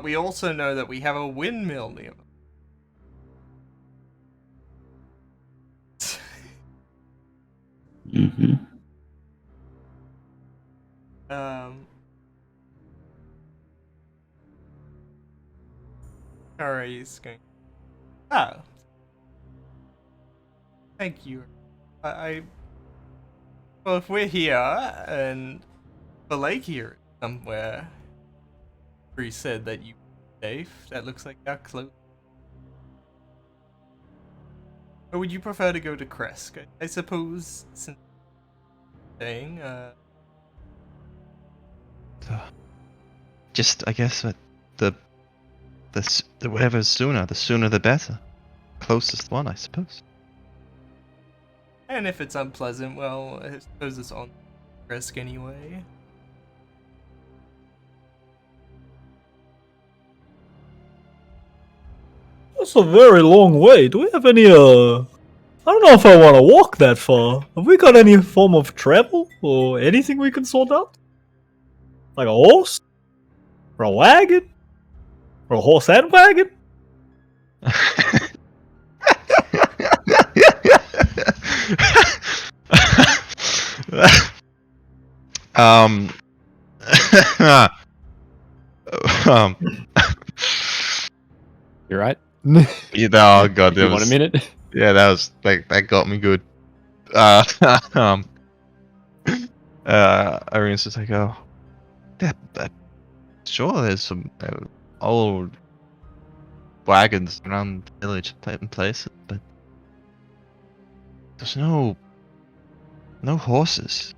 S4: we also know that we have a windmill nearby.
S3: Mm-hmm.
S4: Harry's going. Oh. Thank you. Well, if we're here and the lake here somewhere, Bree said that you were safe. That looks like our clue. Or would you prefer to go to Kresk? I suppose since saying,
S2: Just, I guess, the whatever's sooner, the sooner the better. Closest one, I suppose.
S4: and if it's unpleasant, well, I suppose it's on Kresk anyway.
S5: That's a very long way. Do we have any, I don't know if I want to walk that far. Have we got any form of travel? Or anything we can sort out? Like a horse? Or a wagon? Or a horse and wagon?
S2: um, um,
S1: You're right.
S2: oh god,
S1: You want a minute?
S2: yeah, that got me good. Um, Irina's just like, oh, that sure, there's some old wagons around the village and places, but there's no horses.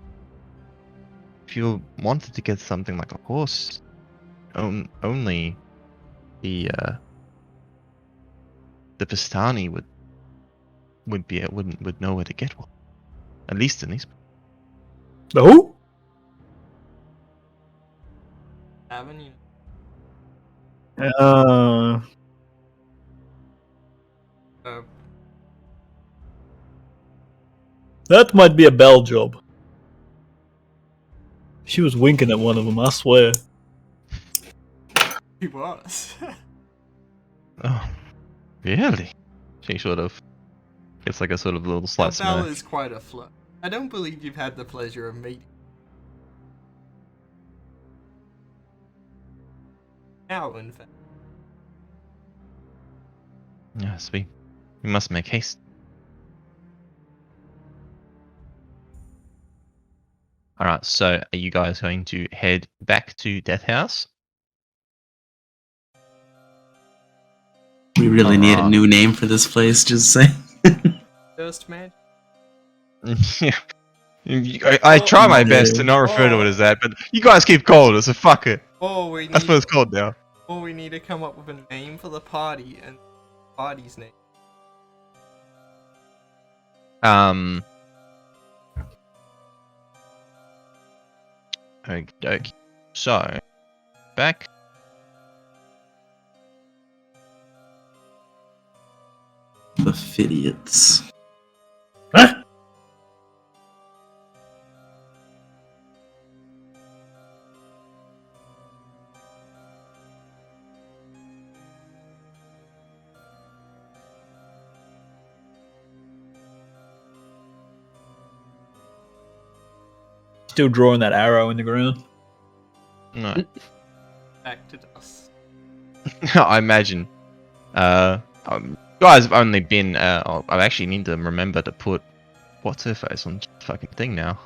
S2: If you wanted to get something like a horse, only the Vistani would know where to get one. At least in these.
S5: The who?
S4: Haven't you?
S5: That might be a bell job. She was winking at one of them, I swear.
S4: He was.
S2: Oh, really? She sort of gets like a sort of little slight
S4: Belle
S2: smirk.
S4: is quite a flirt. I don't believe you've had the pleasure of meeting. Now, in fact.
S2: Yes, we must make haste. Alright, so are you guys going to head back to Death House?
S3: We really need a new name for this place, just saying.
S4: First man.
S2: Yeah. I try my best to
S3: yeah.
S2: not refer to it as that, but you guys keep calling it, so fuck it.
S4: Or
S2: That's what it's called now.
S4: we need to come up with a name for the party and the party's name.
S2: Okay. So, back.
S3: The Fidiots.
S5: Huh? Still drawing that arrow in the ground.
S2: No.
S4: Back to us.
S2: I imagine. Guys have only been. I actually need to remember to put what's her face on the fucking thing now.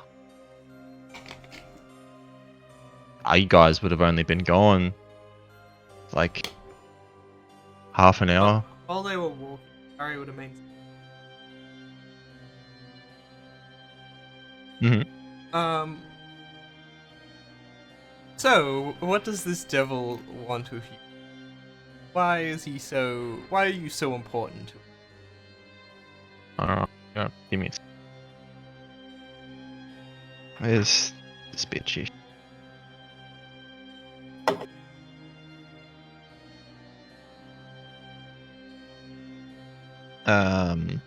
S2: You guys would have only been gone like half an hour.
S4: While they were walking, Harry would have made. So, what does this devil want with you? Why is he so? Why are you so important to him?
S2: Yeah, give me Where's this bitchy? Um.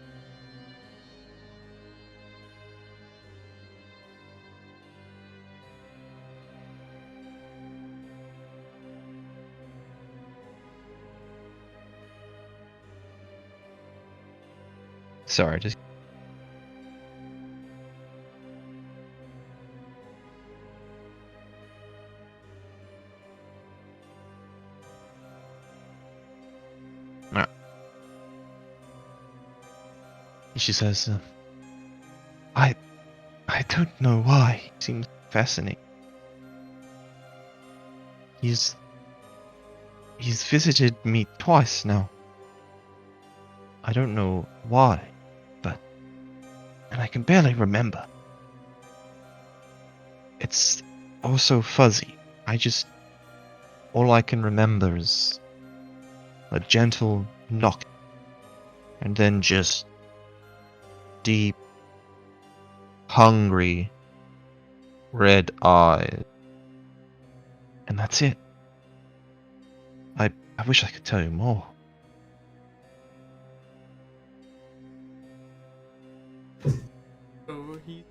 S2: Sorry, just. Alright. She says, I don't know why. He seems fascinating. He's visited me twice now. I don't know why, and I can barely remember. It's also fuzzy. All I can remember is a gentle knock, and then just deep, hungry, red eyes. And that's it. I wish I could tell you more.
S4: So he.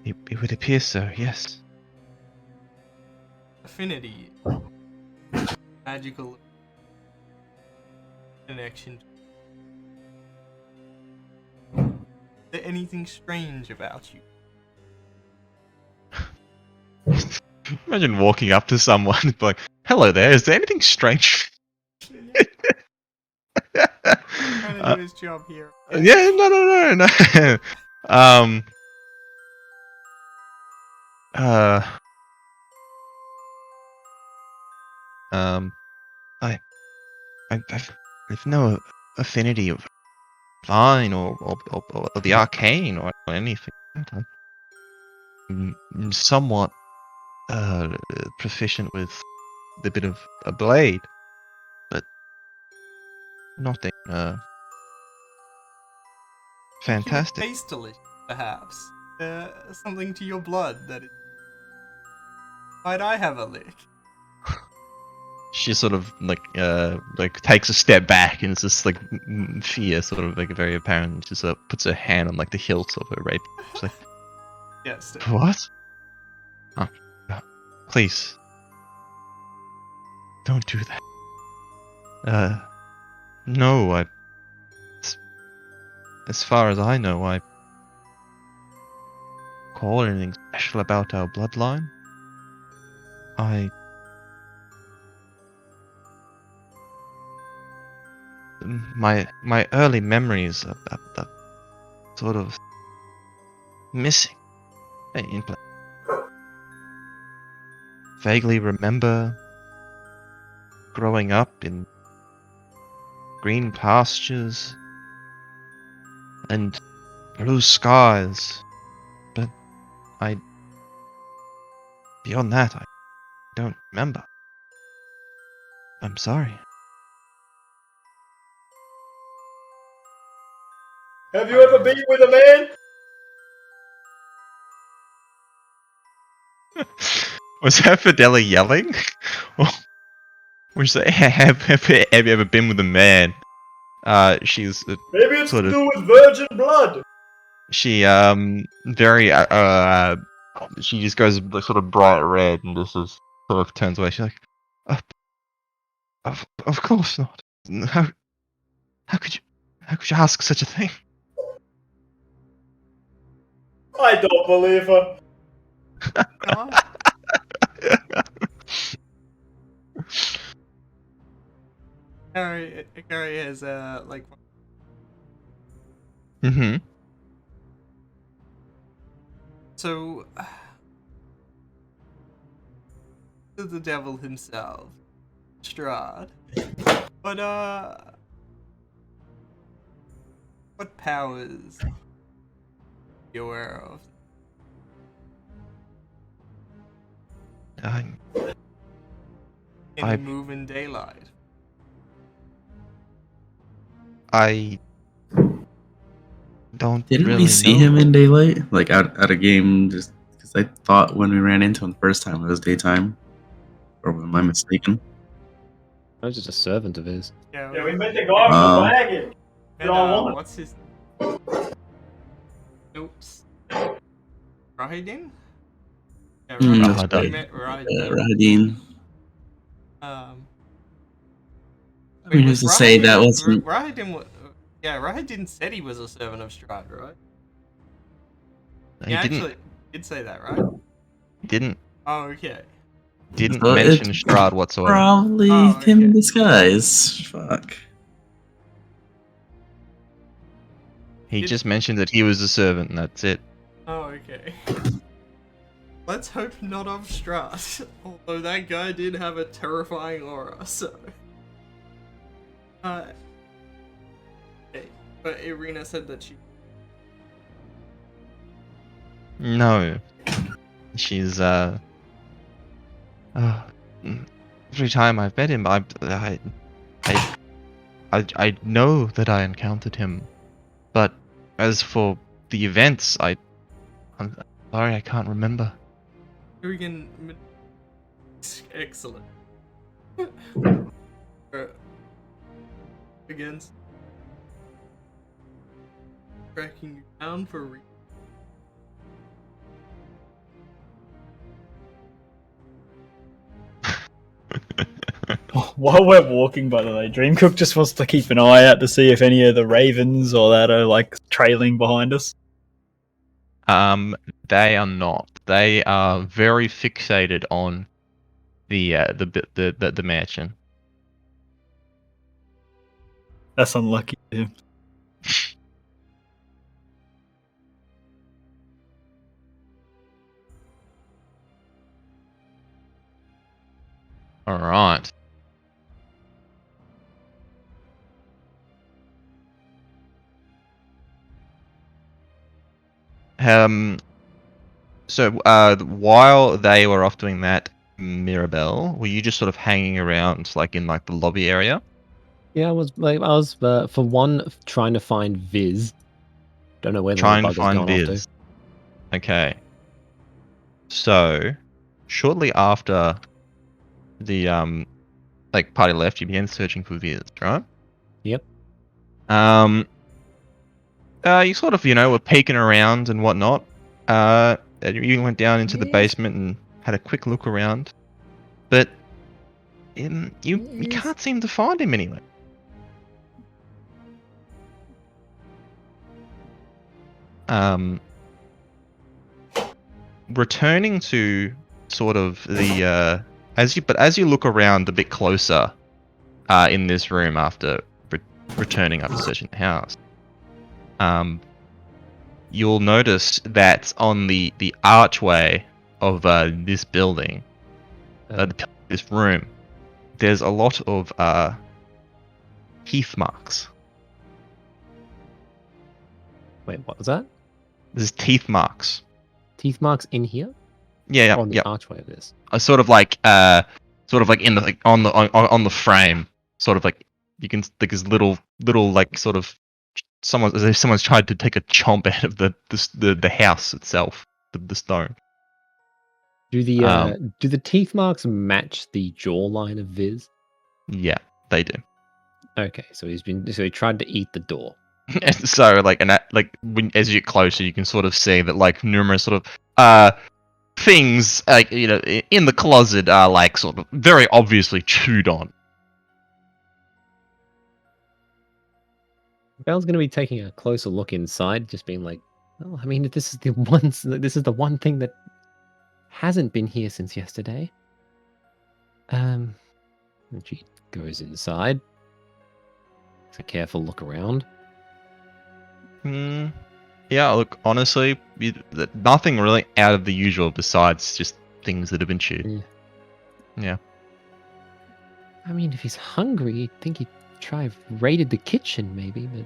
S2: It would appear so, yes.
S4: Affinity. Magical connection. Is there anything strange about you?
S2: Imagine walking up to someone and be like, "Hello there, is there anything strange?"
S4: Trying to do his job here.
S2: Yeah, no. um, uh, I, I've no affinity of fine or the arcane or anything. I'm somewhat proficient with the bit of a blade, but nothing fantastic.
S4: It tastes delicious, perhaps. Something to your blood that is. Might I have a lick?
S2: She sort of like takes a step back, and it's just like fear, sort of like very apparent. She sort of puts her hand on like the hilt of her rapier. She's like,
S4: Yes.
S2: "What? Oh, please, don't do that." No, as far as I know, I call anything special about our bloodline. My early memories are sort of missing. Vaguely remember growing up in green pastures and blue skies, but beyond that, I don't remember. I'm sorry.
S5: Have you ever been with a man?
S2: Was that Fidela yelling? Or was that have you ever been with a man? She's
S5: Maybe it's
S2: sort
S5: to
S2: of
S5: do with virgin blood.
S2: she very she just goes like sort of bright red and just sort of turns away. She's like, of course not. How could you ask such a thing?
S5: I don't believe her.
S4: No? Gary has like.
S2: Mm-hmm.
S4: So. The devil himself, Strahd. But what powers are you aware of?
S2: I
S4: Can
S2: I-
S4: he move in daylight?
S2: I don't
S3: Didn't
S2: really
S3: we see
S2: know.
S3: him in daylight? Like at a game? Just because I thought when we ran into him the first time it was daytime. Or am I mistaken?
S1: I was just a servant of his.
S4: Yeah,
S5: met the guy
S3: with the
S5: wagon.
S4: and,
S5: I wanted.
S4: what's his... Oops. Rahidin? Yeah,
S3: That's
S2: Rahadin.
S4: We
S3: right.
S4: met Rahidin.
S3: Rahadin.
S4: Wait,
S3: Who's
S4: was
S3: to say that
S4: Rahidin-
S3: wasn't?
S4: Rahidin wa- yeah, Rahidin said he was a servant of Strahd, right?
S2: He
S4: Actually did say that, right?
S2: didn't
S4: Oh, okay.
S2: didn't mention Strahd whatsoever.
S3: Probably
S4: Oh,
S3: him in
S4: okay.
S3: disguise. Fuck.
S2: He
S4: Did-
S2: just mentioned that he was a servant, and that's it.
S4: Oh, okay. Let's hope not of Strahd. Although that guy did have a terrifying aura, so... okay. But Irina said that she...
S2: No, she's every time I've met him, I know that I encountered him, but as for the events, I'm sorry, I can't remember.
S4: Friggin... Excellent. Against... Tracking you down for
S5: While we're walking, by the way, Dreamcook just wants to keep an eye out to see if any of the ravens or that are like trailing behind us.
S2: They are not. They are very fixated on the mansion.
S5: That's unlucky. Too.
S2: All right. So while they were off doing that, Mirabelle, were you just sort of hanging around, like in like the lobby area?
S1: Yeah, I was for one trying to find Viz. Don't know where the
S2: Trying to
S1: bugger's
S2: find
S1: gone off to.
S2: Viz. Okay. So, shortly after the like party left, you began searching for Viz, right?
S1: Yep.
S2: You sort of, were peeking around and whatnot. You went down into the basement and had a quick look around, but you can't seem to find him anywhere. Returning to sort of the as you look around a bit closer in this room after returning after searching the house, you'll notice that on the archway of this building, this room, there's a lot of teeth marks.
S1: Wait, what was that?
S2: There's teeth marks.
S1: Teeth marks in here?
S2: Yeah,
S1: Or on the
S2: yeah.
S1: archway of this?
S2: Sort of like in the on the frame, sort of like you can like this little like sort of as if someone's tried to take a chomp out of the house itself, the stone.
S1: Do the teeth marks match the jawline of Viz?
S2: Yeah, they do.
S1: Okay, so he tried to eat the door.
S2: So as you get closer, you can sort of see that like numerous sort of things like in the closet are like sort of very obviously chewed on.
S1: Belle's going to be taking a closer look inside, just being like, "Well, I mean, this is the one thing that hasn't been here since yesterday." And she goes inside. Takes a careful look around.
S2: Yeah, look, honestly, nothing really out of the usual besides just things that have been chewed. Yeah.
S1: I mean, if he's hungry, you'd think he'd try have raided the kitchen, maybe, but...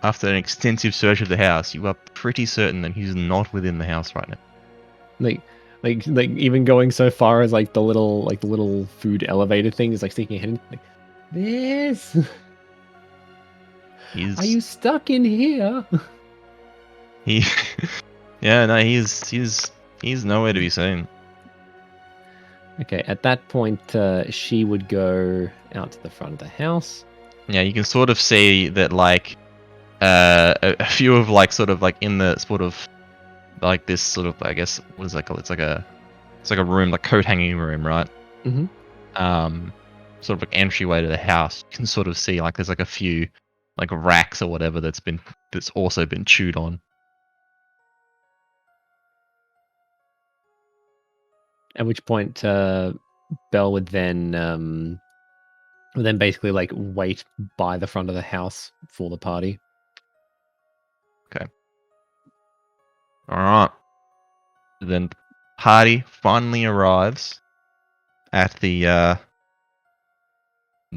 S2: after an extensive search of the house, you are pretty certain that he's not within the house right now.
S1: Like even going so far as like the little food elevator thing is like sticking a head in, like this.
S2: He's
S1: Are you stuck in here?
S2: he, yeah, no, he's nowhere to be seen.
S1: Okay, at that point, she would go out to the front of the house.
S2: Yeah, you can sort of see that like a few of like sort of like in the sort of like this sort of, I guess, what is that called? It's like a room, like coat hanging room, right?
S1: Mhm.
S2: Sort of like entryway to the house. You can sort of see like there's like a few like racks or whatever that's also been chewed on.
S1: At which point, Belle would then basically like wait by the front of the house for the party.
S2: All right. Then party finally arrives at the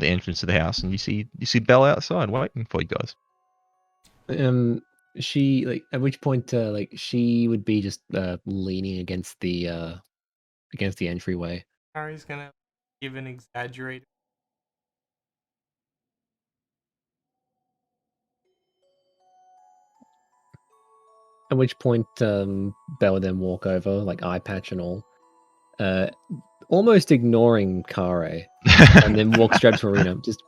S2: entrance to the house, and you see Belle outside waiting for you guys.
S1: She like at which point like she would be just leaning against the entryway.
S4: Harry's gonna give an exaggerated.
S1: At which point Belle would then walk over, like eye patch and all, almost ignoring Kare, and then walk straight to Irina. Just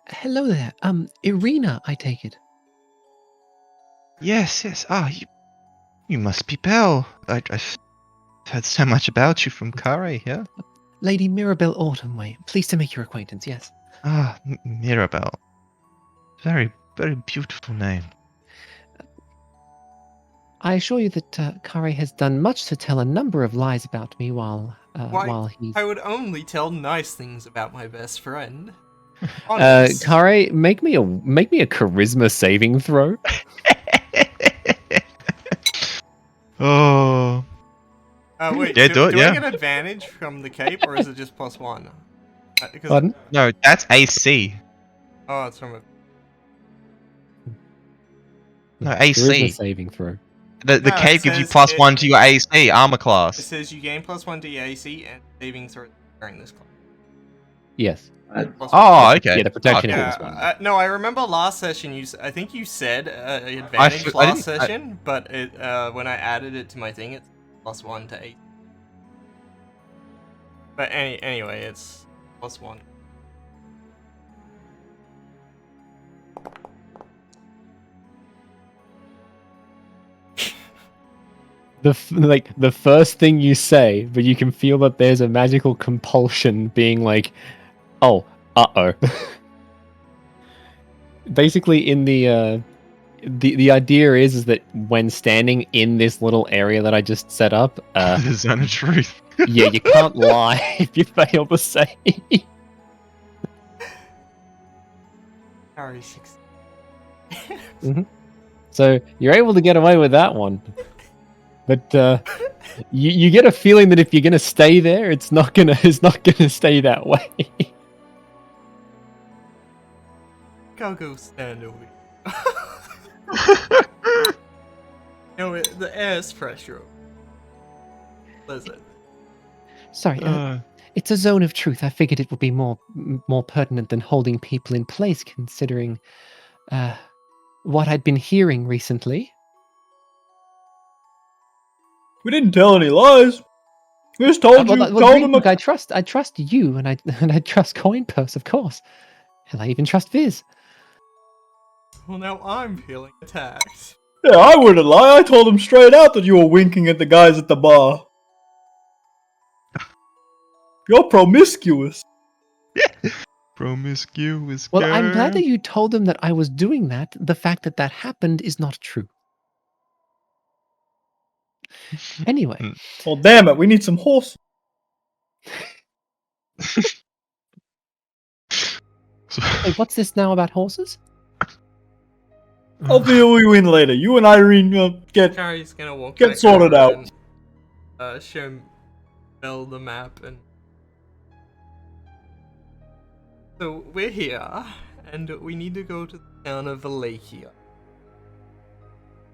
S1: hello there. Irina, I take it.
S2: Yes. Ah, you must be Belle. I've heard so much about you from Kare, yeah?
S1: Lady Mirabelle Autumnway. Pleased to make your acquaintance, yes.
S2: Ah, Mirabelle. Very, very beautiful name.
S1: I assure you that Kare has done much to tell a number of lies about me while he's...
S4: I would only tell nice things about my best friend. Honest.
S1: Kare, make me a charisma saving throw.
S2: Oh.
S4: Wait,
S2: Yeah,
S4: do
S2: it,
S4: I
S2: yeah.
S4: get advantage from the cape, or is it just +1?
S1: Pardon?
S2: No, that's AC.
S4: Oh, it's from a...
S2: No,
S1: Charisma
S2: AC.
S1: saving throw.
S2: The
S4: No,
S2: cape
S4: it
S2: gives you
S4: says
S2: +1 to your AC armor
S4: It
S2: class.
S4: says you gain +1 to your AC and saving throw during this class.
S1: Yes.
S4: +1.
S2: Oh, okay.
S1: Yeah, the protection
S2: Okay.
S1: is +1.
S4: No, I remember last session I think you said advantage last session, but it when I added it to my thing, it's +1 to 8. But anyway, it's +1.
S1: The first thing you say, but you can feel that there's a magical compulsion being like, oh, uh-oh. Basically, in the idea is that when standing in this little area that I just set up,
S2: The zone of truth.
S1: yeah, you can't lie if you fail to say.
S4: Harry 6.
S1: So you're able to get away with that one. But you get a feeling that if you're gonna stay there, it's not gonna stay that way.
S4: Go stand over here. The air's pressure. Listen.
S1: Sorry, it's a zone of truth. I figured it would be more pertinent than holding people in place, considering what I'd been hearing recently.
S5: We didn't tell any lies. We just told you.
S1: Look, I trust you, and I trust Coin Purse, of course, and I even trust Viz.
S4: Well, now I'm feeling attacked.
S5: Yeah, I wouldn't lie. I told him straight out that you were winking at the guys at the bar. You're promiscuous.
S2: Promiscuous.
S1: Well, I'm glad that you told them that I was doing that. The fact that happened is not true. Anyway.
S5: Well, damn it. We need some horse.
S1: Hey, what's this now about horses?
S5: I'll fill you in later. You and Irene get
S4: Harry's gonna walk
S5: get
S4: back
S5: sorted
S4: over
S5: out.
S4: And, show Belle the map, and so we're here, and we need to go to the town of Valakia.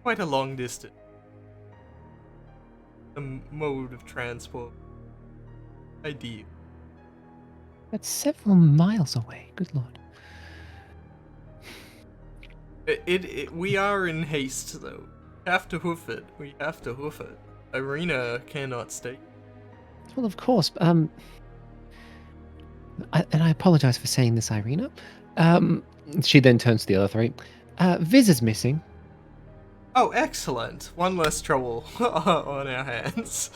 S4: Quite a long distance. The mode of transport. Ideal.
S1: That's several miles away. Good lord.
S4: We are in haste, though. We have to hoof it. We have to hoof it. Irina cannot stay.
S1: Well, of course. And I apologize for saying this, Irina. She then turns to the other three. Viz is missing.
S4: Oh, excellent. One less trouble on our hands.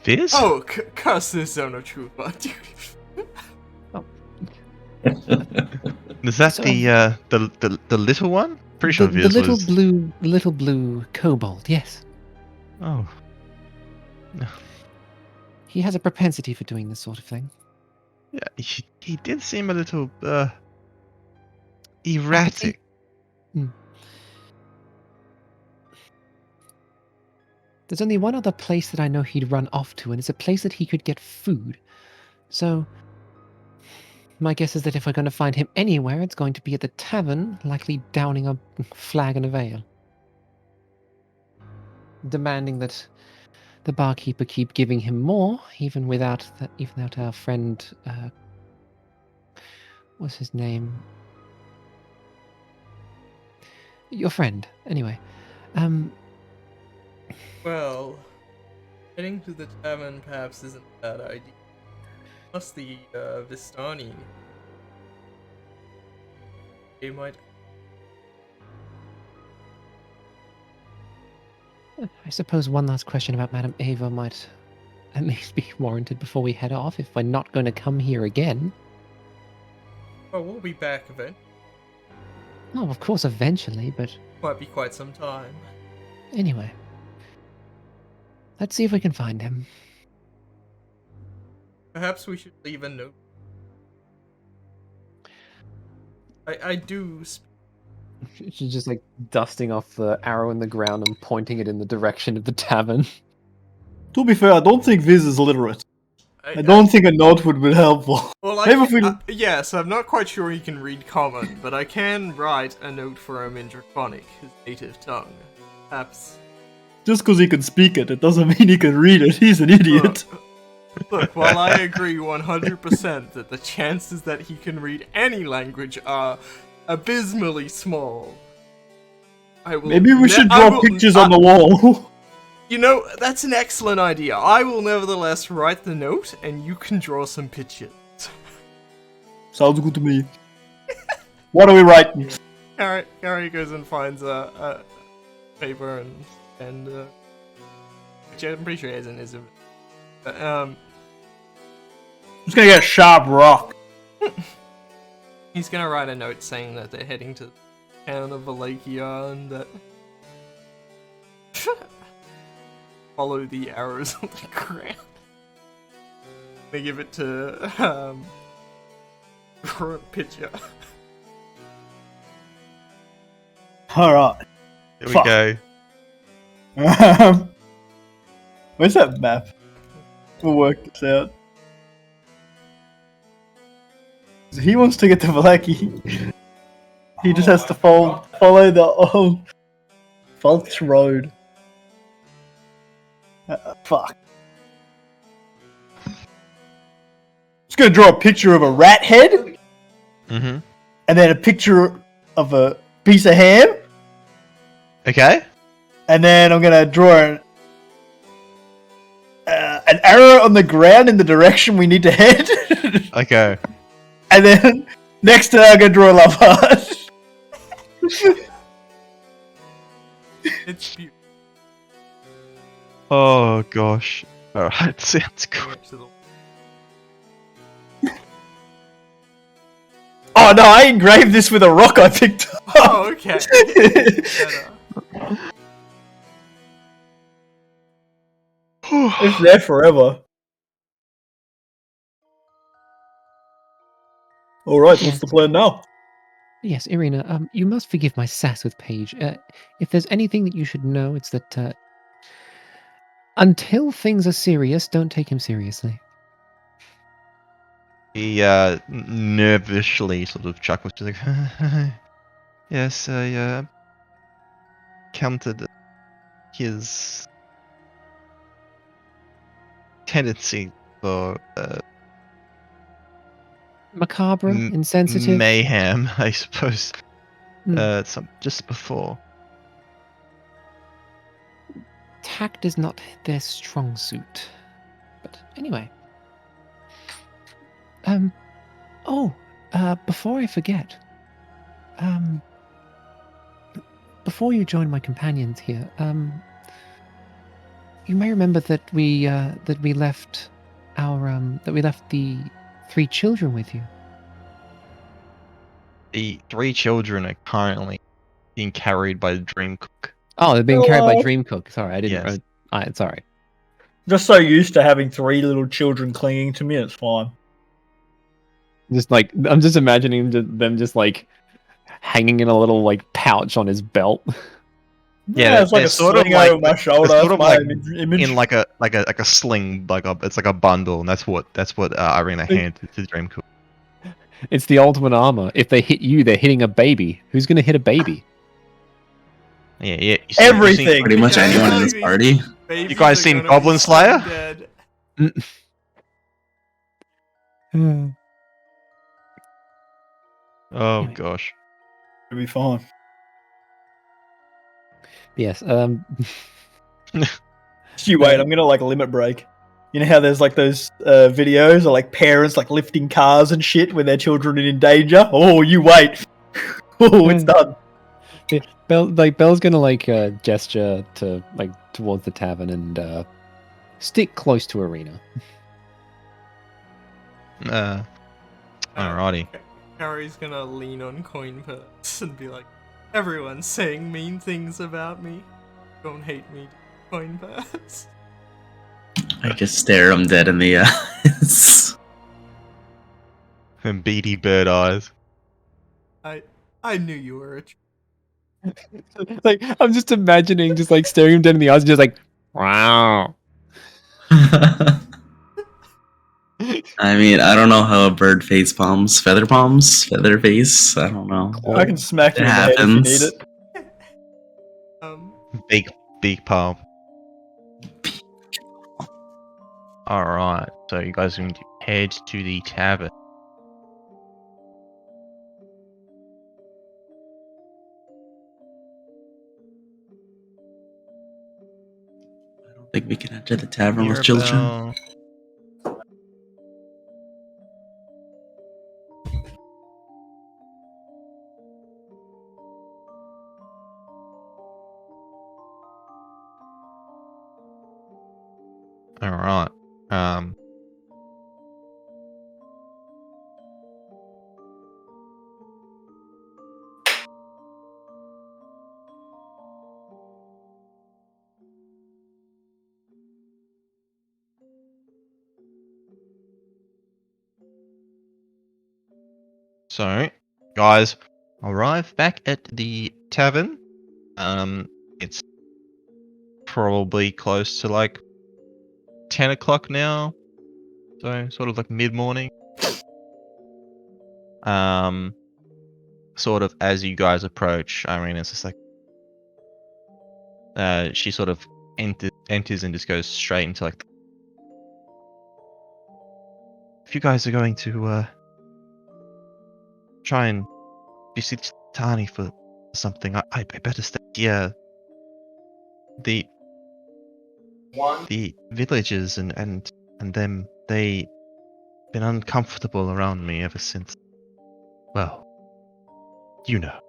S2: Fizz?
S4: Oh, curse this zone of truth, dude.
S2: Is that
S1: So-
S2: the little one? Pretty sure
S1: the
S2: Fizz
S1: little
S2: was.
S1: little blue kobold. Yes,
S2: Oh,
S1: he has a propensity for doing this sort of thing.
S2: yeah. He did seem a little erratic.
S1: There's only one other place that I know he'd run off to, and it's a place that he could get food. So, my guess is that if we're going to find him anywhere, it's going to be at the tavern, likely downing a flagon of ale. Demanding that the barkeeper keep giving him more, even without our friend, what's his name? Your friend, anyway.
S4: Well, heading to the tavern perhaps isn't a bad idea. Plus the Vistani. They might.
S1: I suppose one last question about Madame Ava might at least be warranted before we head off, if we're not going to come here again.
S4: Oh, we'll be back eventually.
S1: Oh, of course, eventually, but
S4: Might be quite some time.
S1: anyway. Let's see if we can find him.
S4: Perhaps we should leave a note. I do.
S1: She's just like dusting off the arrow in the ground and pointing it in the direction of the tavern.
S5: To be fair, I don't think Viz is literate. I don't think a note would be helpful.
S4: Well,
S5: Maybe if we-
S4: yes, I'm not quite sure he can read common, but I can write a note for him in Draconic, his native tongue. Perhaps.
S5: Just because he can speak it, it doesn't mean he can read it. He's an idiot.
S4: Look, while I agree 100% that the chances that he can read any language are abysmally small, I will.
S5: Maybe we should
S4: I
S5: draw
S4: will-
S5: pictures on the wall.
S4: You know, that's an excellent idea. I will nevertheless write the note, and you can draw some pictures.
S5: Sounds good to me. What are we writing?
S4: Harry goes and finds a paper and which I'm pretty sure isn't his. But,
S5: I'm just gonna get a sharp rock.
S4: he's gonna write a note saying that they're heading to the town of Valakia and that follow the arrows on the ground. They give it to draw a picture.
S5: Alright.
S2: Here we
S5: Fuck.
S2: go.
S5: Where's that map? We'll work this out. He wants to get to Valaki. He just has to follow the old Fulch Road. Fuck. Just gonna draw a picture of a rat head,
S2: Mm-hmm.
S5: and then a picture of a piece of ham,
S2: Okay.
S5: and then I'm gonna draw an arrow on the ground in the direction we need to head.
S2: Okay.
S5: And then next to that, I'm gonna draw a love heart.
S4: It's beautiful.
S2: Oh gosh. Alright, sounds good.
S5: Oh no, I engraved this with a rock I picked up.
S4: Oh, okay. Better.
S5: It's there forever. Alright, what's the plan now?
S1: Yes, Irina, you must forgive my sass with Paige. If there's anything that you should know, it's that until things are serious, don't take him seriously.
S2: He nervously sort of chuckles, just like, yes, I counted his tendency for
S1: Macabre, insensitive.
S2: mayhem, I suppose. Just before.
S1: Tact is not their strong suit. But anyway. Before I forget, before you join my companions here, you may remember that we left the 3 children with you.
S2: The 3 children are currently being carried by the Dream Cook.
S1: Oh, they're being carried by
S5: Hello.
S1: Dreamcook. Sorry, I didn't.
S2: Yes.
S1: Sorry.
S5: Just so used to having 3 little children clinging to me, it's fine.
S1: Just like I'm just imagining them just like hanging in a little like pouch on his belt.
S5: Yeah, it's like
S2: they're
S5: a
S2: sort of
S5: sling
S2: like-
S5: over my shoulder.
S2: they're sort
S5: That's
S2: of
S5: my
S2: like
S5: image.
S2: in like a sling, it's like a bundle, and that's what Irina handed to Dream Cook.
S1: It's the ultimate armor. If they hit you, they're hitting a baby. Who's gonna hit a baby?
S2: Yeah.
S5: Everything.
S3: Pretty much anyone in this party.
S4: Babies
S2: guys
S4: are
S2: seen
S4: gonna be
S2: Goblin
S4: so
S2: Slayer?
S4: dead.
S2: Oh
S1: Anyway.
S2: gosh.
S5: It'll be fine.
S1: Yes.
S5: Just you wait, I'm gonna like limit break. You know how there's like those videos of like parents like lifting cars and shit when their children are in danger? Oh, you wait. Oh, it's done.
S1: Bell's gonna like gesture to like towards the tavern and stick close to Irina.
S2: Alrighty.
S4: Harry's gonna lean on Coin Purse and be like, everyone's saying mean things about me. Don't hate me, Coin Purse.
S3: I just stare him dead in the eyes.
S2: And beady bird eyes.
S4: I knew you were a
S1: Like I'm just imagining just like staring him dead in the eyes and just like wow.
S3: I mean, I don't know how a bird face palms. Feather palms? Feather face? I don't know.
S5: I can smack you
S3: It
S5: in the head if you
S3: happens.
S5: need it.
S2: Big palm. Alright, so you guys are going to head to the tavern.
S3: I don't think we can enter the tavern with children.
S2: Mirabelle. Alright. So, guys, arrive back at the tavern. It's probably close to like 10 o'clock now. So, sort of like mid-morning. Sort of as you guys approach, Irina's just like, she sort of enters and just goes straight into like, if you guys are going to try and visit Tani for something, I better stay here. The villagers and them, they've been uncomfortable around me ever since, well, you know.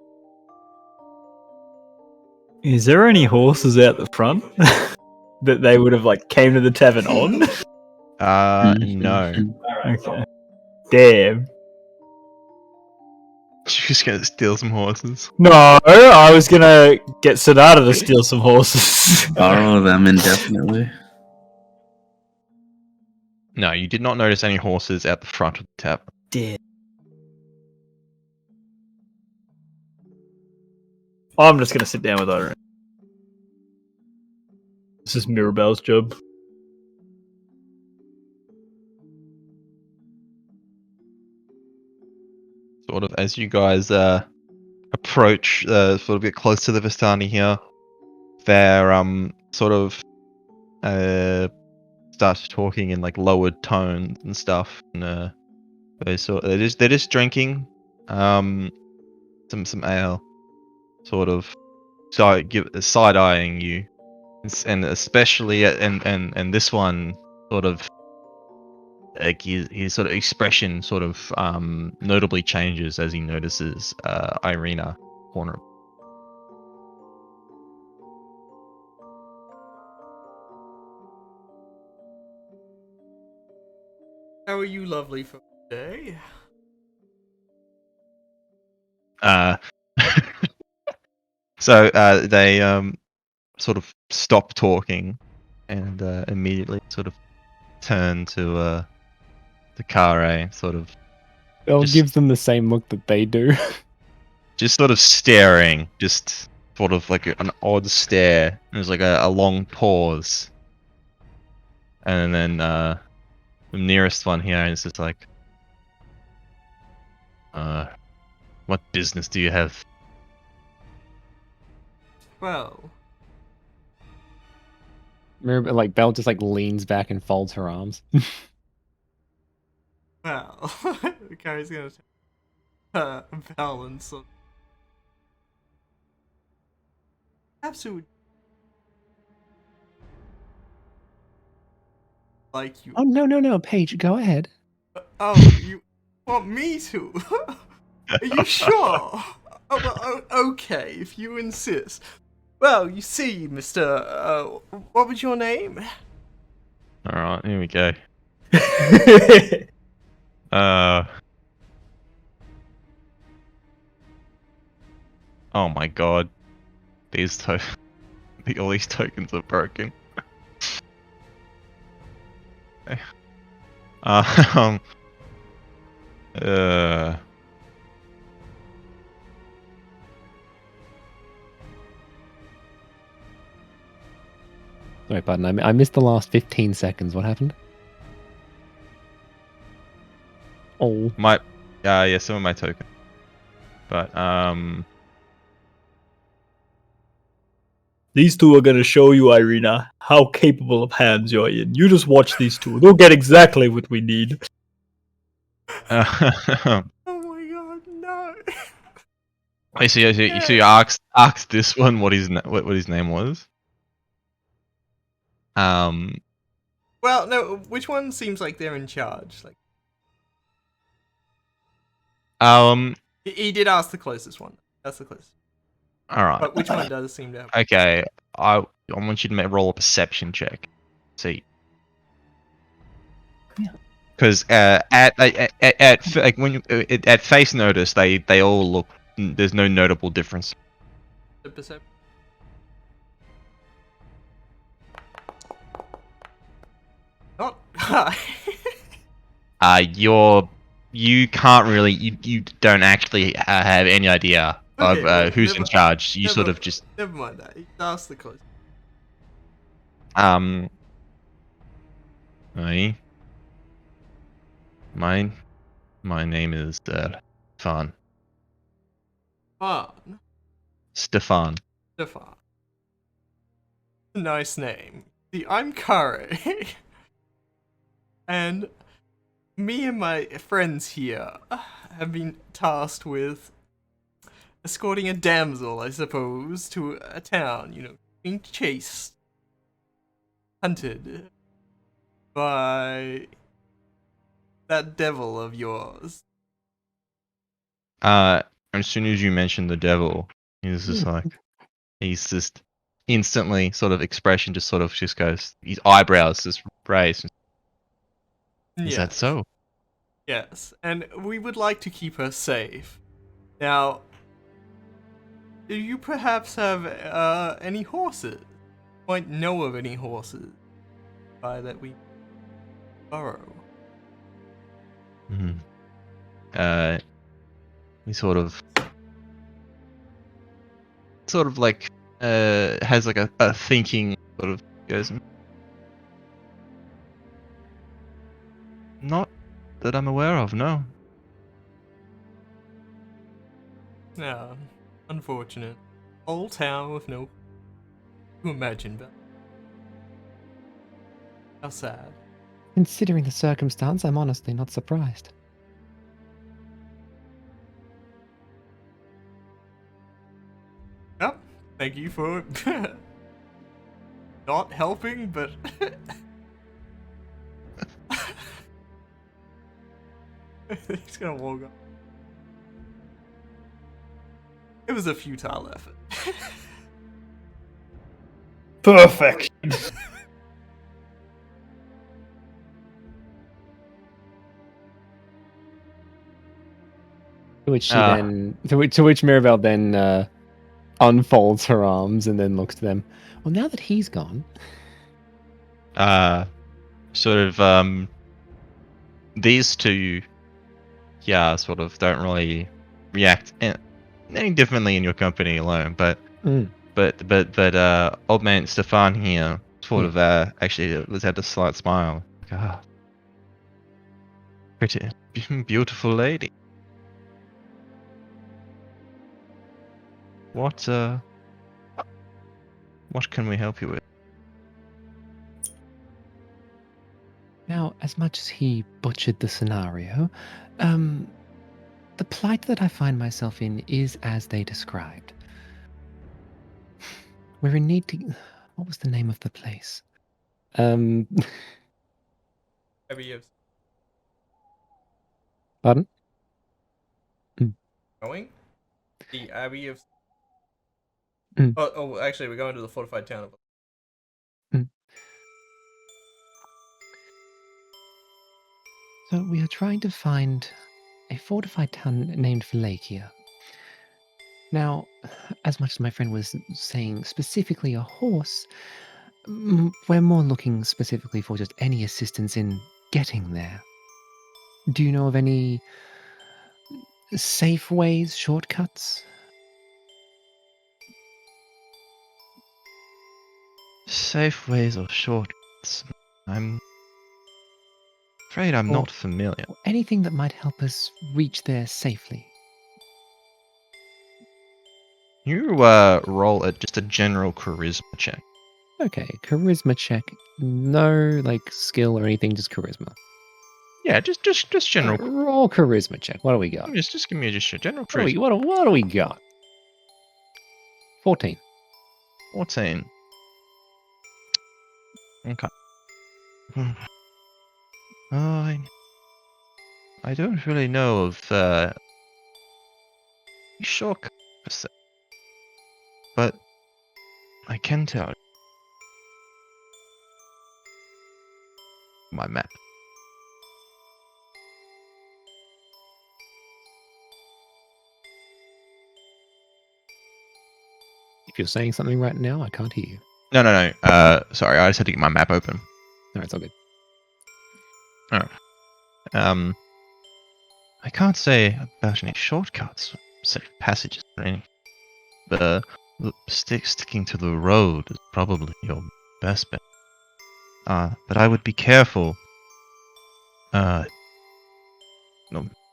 S5: Is there any horses out the front that they would have like came to the tavern on?
S2: No.
S5: Okay. Damn.
S2: She's gonna steal some horses.
S5: No, I was gonna get Sonata to steal some horses.
S3: Borrow them indefinitely.
S2: No, you did not notice any horses at the front of the tavern.
S5: Damn. I'm just gonna sit down with Irina. This is Mirabelle's job.
S2: sort of as you guys approach, sort of get close to the Vistani here, they're sort of start talking in like lowered tones and stuff, and they're just drinking some ale, sort of side eyeing you, and especially and this one sort of like his sort of expression sort of notably changes as he notices Irina corner.
S4: How are you, lovely, for today?
S2: So they sort of stop talking and immediately sort of turn to Kare, sort of
S1: Belle
S2: Just-
S1: gives them the same look that they do.
S2: just sort of staring, just sort of like an odd stare. There's like a long pause, and then the nearest one here is just like, what business do you have?
S4: Well,
S1: Remember, like Belle just like leans back and folds her arms.
S4: well, Carrie's gonna balance on. Absolutely. Like you.
S1: Oh no, Paige, go ahead.
S4: Oh, you want me to? Are you sure? Oh, well, okay, if you insist. Well, you see, Mr. What was your name?
S2: All right, here we go. Oh my god, these all these tokens are broken. um.
S1: Sorry, pardon. I missed the last 15 seconds. What happened? Oh,
S2: Yeah, some of my token. But
S5: These two are gonna show you, Irina, how capable of hands you're in. You just watch these two. They'll get exactly what we need.
S4: Oh my god, no.
S2: I see. You see. Asked this one what his name was.
S4: Well, no, which one seems like they're in charge? Like he did ask the closest one. That's the closest.
S2: All right.
S4: But which one does seem to have?
S2: Okay. I want you to roll a perception check. See. Because at face notice, they all look. There's no notable difference.
S4: The perception. Not high.
S2: You can't really. You don't actually have any idea
S4: Okay,
S2: of
S4: well,
S2: who's in charge. You sort
S4: never-
S2: of just
S4: Never mind that. He asked the closest.
S2: I. My name is Stefan.
S4: Fun.
S2: Stefan.
S4: Stefan. Nice name. See, I'm Kare. And me and my friends here have been tasked with escorting a damsel, I suppose, to a town, you know, being chased, hunted by that devil of yours.
S2: As soon as you mention the devil, he's just instantly sort of expression just goes, his eyebrows just raise. Is that so?
S4: Yes, and we would like to keep her safe. Now, do you perhaps have any horses? Might know of any horses that we borrow?
S2: Mm-hmm. He sort of like has like a thinking sort of goes. Not that I'm aware of, no.
S4: No, unfortunate. Old town with no to imagine but how sad.
S1: Considering the circumstance, I'm honestly not surprised.
S4: Yep. Thank you for not helping, but he's gonna walk up. It was a futile effort.
S5: Perfect.
S1: To which she then, to which Mirabelle then unfolds her arms and then looks to them. Well, now that he's gone,
S2: Sort of these two, yeah, sort of don't really react any differently in your company alone, but old man Stefan here sort of actually was had a slight smile. Ah, pretty beautiful lady. What can we help you with?
S1: now, as much as he butchered the scenario, the plight that I find myself in is as they described. We're in need to. What was the name of the place?
S4: Abbey of
S1: Pardon?
S4: going? The Abbey of
S1: Mm.
S4: oh, actually we're going to the fortified town of
S1: So we are trying to find a fortified town named Valakia. Now, as much as my friend was saying specifically a horse, we're more looking specifically for just any assistance in getting there. Do you know of any safe ways, shortcuts?
S2: Safe ways or shortcuts? I'm afraid I'm
S1: Or-
S2: not familiar.
S1: Or anything that might help us reach there safely?
S2: You roll just a general charisma check.
S1: Okay, charisma check. No, like, skill or anything, just charisma.
S2: Yeah, just general.
S1: Roll charisma check. What do we got?
S2: Just give me just a general
S1: What do we,
S2: charisma.
S1: what do we got? 14.
S2: 14. Okay. I don't really know of shortcuts per se, but I can tell you my map.
S1: If you're saying something right now, I can't hear you.
S2: No. Sorry, I just had to get my map open.
S1: No, it's all good.
S2: I can't say about any shortcuts, safe passages or anything. But sticking to the road is probably your best bet. But I would be careful.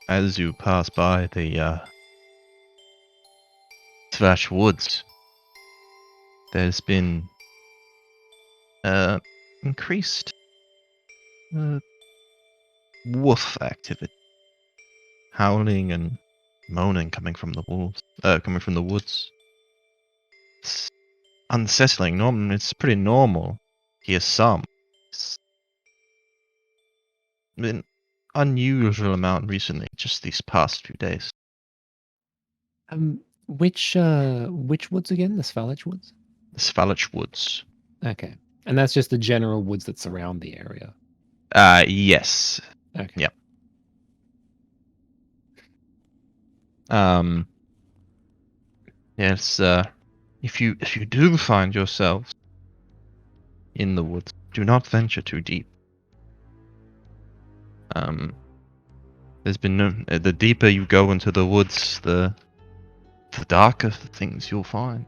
S2: As you pass by the Thrash Woods, there's been increased wolf activity, howling and moaning coming from the woods. It's unsettling. It's pretty normal. Hear some. It's been unusual amount recently, just these past few days.
S1: Which woods again? The Svalich Woods?
S2: The Svalich Woods.
S1: Okay. And that's just the general woods that surround the area.
S2: Yes.
S1: Okay.
S2: Yep. Yes, if you do find yourselves in the woods, do not venture too deep. There's been the deeper you go into the woods, the darker the things you'll find.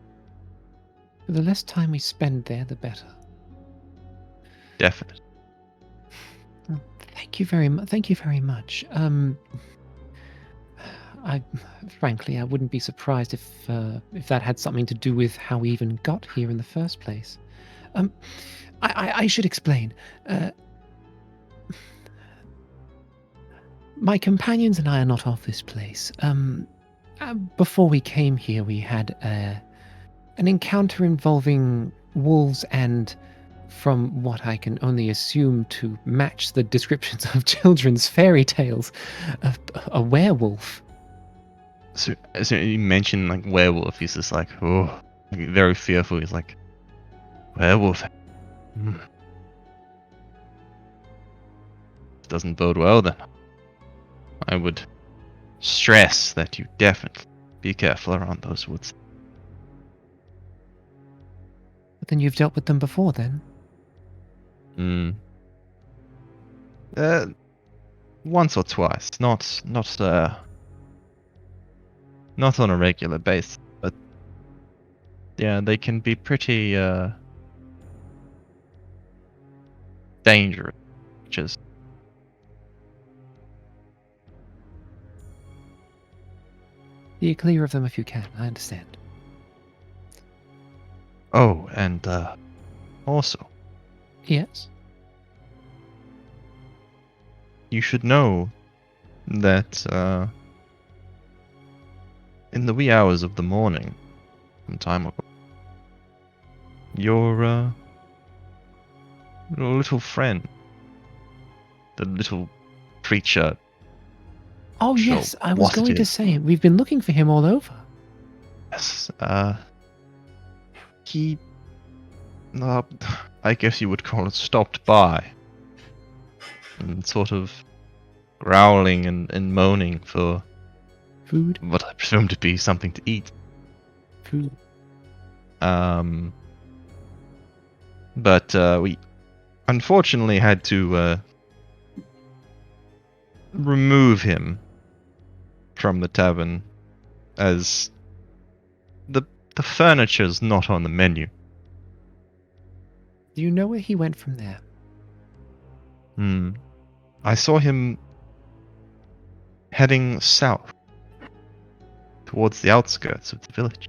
S1: The less time we spend there, the better.
S2: Definitely.
S1: Thank you very much. Frankly, I wouldn't be surprised if that had something to do with how we even got here in the first place. I should explain. My companions and I are not of this place. Before we came here, we had an encounter involving wolves and, from what I can only assume to match the descriptions of children's fairy tales, a werewolf.
S2: So you mentioned like werewolf, he's just like, oh, like, very fearful. He's like, werewolf. Doesn't bode well then. I would stress that you definitely be careful around those woods.
S1: But then you've dealt with them before, then?
S2: Once or twice, not on a regular basis, but yeah, they can be pretty dangerous, which is
S1: Be clear of them if you can, I understand.
S2: oh, and also
S1: Yes?
S2: you should know that in the wee hours of the morning, some time ago, your little friend, the little creature.
S1: Oh,
S2: Sure,
S1: yes, I was
S2: what it
S1: going to
S2: is.
S1: say, we've been looking for him all over.
S2: Yes, he, I guess you would call it, stopped by, and sort of growling and moaning for
S1: Food?
S2: what I presume to be something to eat.
S1: Food.
S2: But we unfortunately had to remove him from the tavern, as the furniture's not on the menu.
S1: Do you know where he went from there?
S2: I saw him heading south towards the outskirts of the village.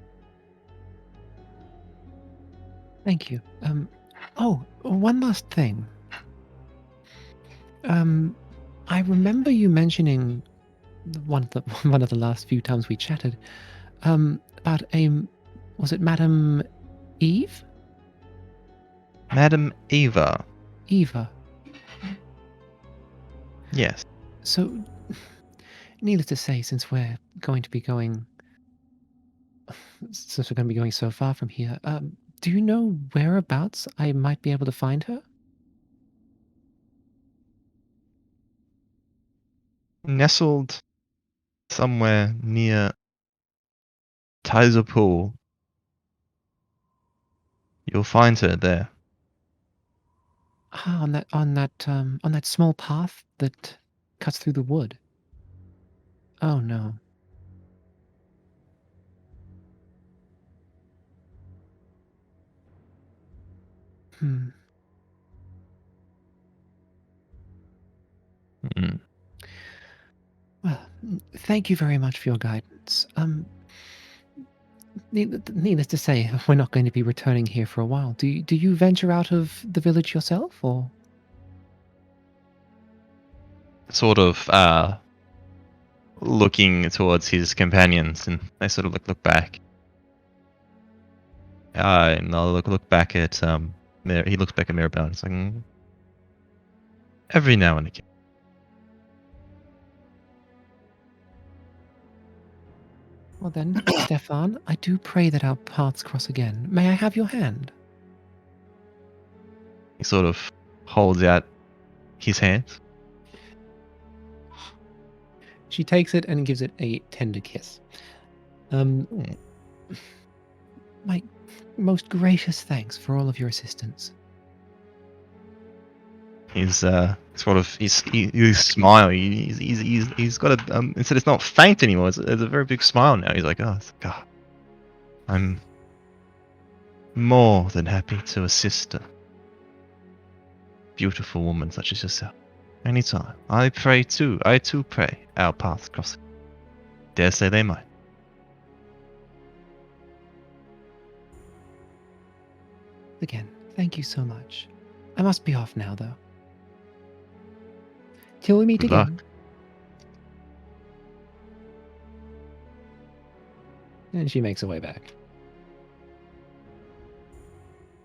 S1: Thank you. Oh, one last thing. I remember you mentioning one of the last few times we chatted, about was it Madame Eve?
S2: Madam Eva.
S1: Eva.
S2: Yes.
S1: So, needless to say, since we're going to be going so far from here, do you know whereabouts I might be able to find her?
S2: Nestled somewhere near Tizer Pool. You'll find her there.
S1: Ah, on that small path that cuts through the wood. Oh no. Hmm. Well, thank you very much for your guidance. Needless to say, we're not going to be returning here for a while. Do you venture out of the village yourself, or?
S2: Sort of looking towards his companions, and they sort of look back. And I'll look back at he looks back at Mirabelle and it's like, every now and again.
S1: Well then, Stefan, I do pray that our paths cross again. May I have your hand?
S2: He sort of holds out his hand.
S1: She takes it and gives it a tender kiss. My most gracious thanks for all of your assistance.
S2: He's sort of he's smiling. He's got a instead it's not faint anymore. It's a very big smile now. He's like, oh God, I'm more than happy to assist a beautiful woman such as yourself. Anytime. I too pray our paths cross. dare say they might.
S1: Again, thank you so much. I must be off now, though. Till we meet
S2: Good luck.
S1: again. And she makes her way back.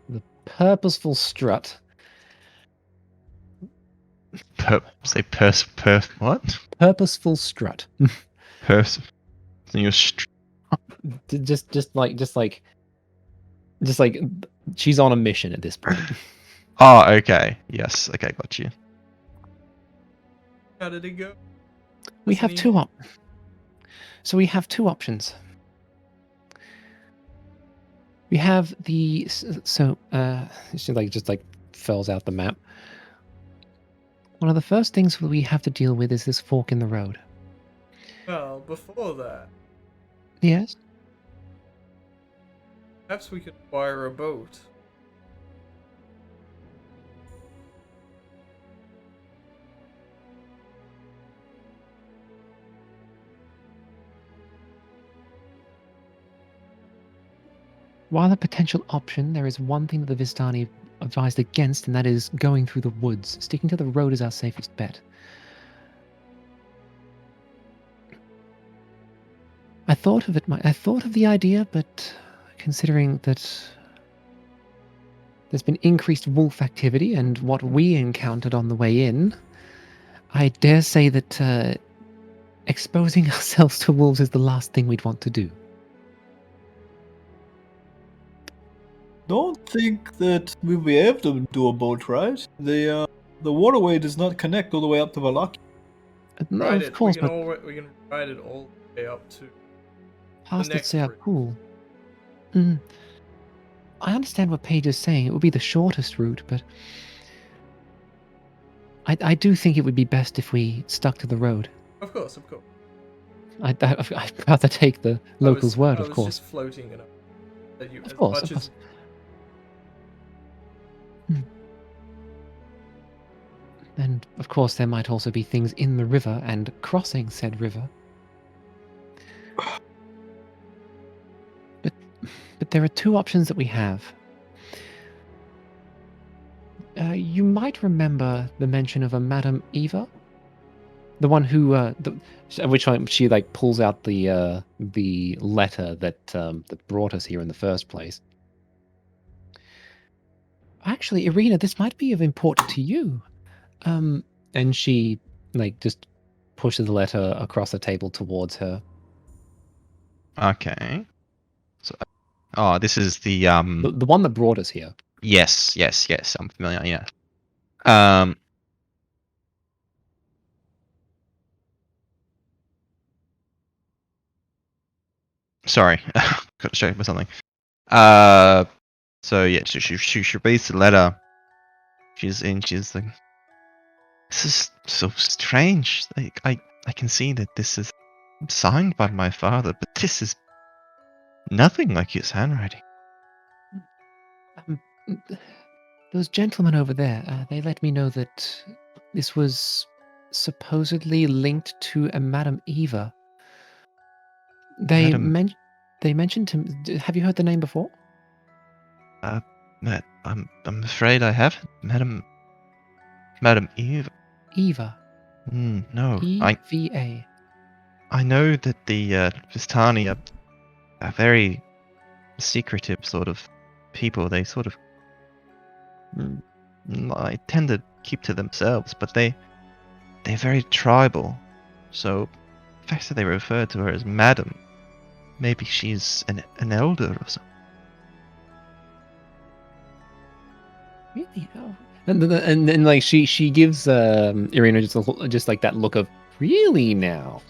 S1: The purposeful strut.
S2: What?
S1: Purposeful strut.
S2: Pers. So you're
S1: just like she's on a mission at this point.
S2: Oh, okay. Yes. Okay, got you.
S4: How did it go?
S1: We have
S4: Listening?
S1: we have two options. We have the she just fills out the map. One of the first things we have to deal with is this fork in the road.
S4: Well, before that,
S1: Yes.
S4: perhaps we could acquire a boat.
S1: While a potential option, there is one thing that the Vistani advised against, and that is going through the woods. Sticking to the road is our safest bet. I thought of the idea, but considering that there's been increased wolf activity and what we encountered on the way in, I dare say that exposing ourselves to wolves is the last thing we'd want to do.
S5: Don't think that we'll be able to do a boat ride. The waterway does not connect all the way up to Valaki.
S1: No,
S4: Ride
S1: of
S4: it.
S1: course,
S4: we
S1: but
S4: can ride it all the way up to.
S1: past
S4: next
S1: it are
S4: route.
S1: cool. I understand what Paige is saying. It would be the shortest route, but I do think it would be best if we stuck to the road.
S4: Of course, of course.
S1: I'd rather take the locals' word,
S4: I
S1: of
S4: was
S1: course.
S4: just floating it up. That you,
S1: Of
S4: as
S1: course,
S4: much
S1: of
S4: as
S1: course. And, of course, there might also be things in the river and crossing said river. But there are two options that we have. You might remember the mention of a Madame Eva, the one who, at which time she pulls out the letter that brought us here in the first place. Actually, Irina, this might be of importance to you. And she just pushes the letter across the table towards her.
S2: Okay. So, this is the
S1: The one that brought us here.
S2: Yes. I'm familiar. Yeah. Sorry, got distracted by something. So yeah, she reads the letter. She's like, this is so strange. Like, I can see that this is signed by my father, but this is nothing like his handwriting.
S1: Those gentlemen over there, they let me know that this was supposedly linked to a Madame Eva. They mentioned to. Have you heard the name before?
S2: I'm afraid I haven't. Madame Eve.
S1: Eva.
S2: No.
S1: EVA.
S2: I know that the Vistani are very secretive sort of people. They sort of I tend to keep to themselves, but they're very tribal. So the fact that they refer to her as Madam, maybe she's an elder or something.
S1: Really? Oh. And then she gives Irina just like that look of really now.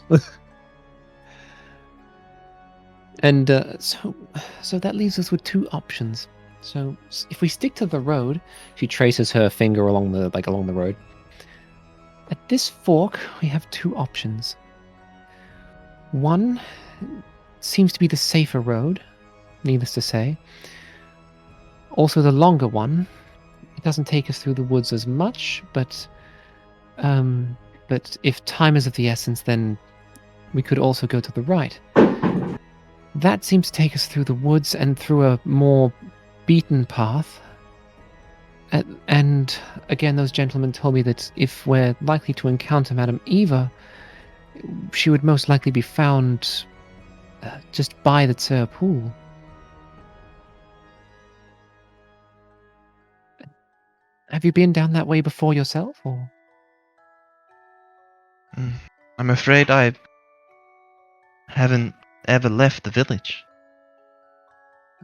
S1: And so that leaves us with two options. So if we stick to the road, she traces her finger along the road. At this fork, we have two options. One seems to be the safer road, needless to say. Also the longer one. It doesn't take us through the woods as much, but if time is of the essence, then we could also go to the right. That seems to take us through the woods and through a more beaten path. And again, those gentlemen told me that if we're likely to encounter Madame Eva, she would most likely be found just by the Tsur pool. Have you been down that way before yourself, or?
S2: I'm afraid I haven't ever left the village.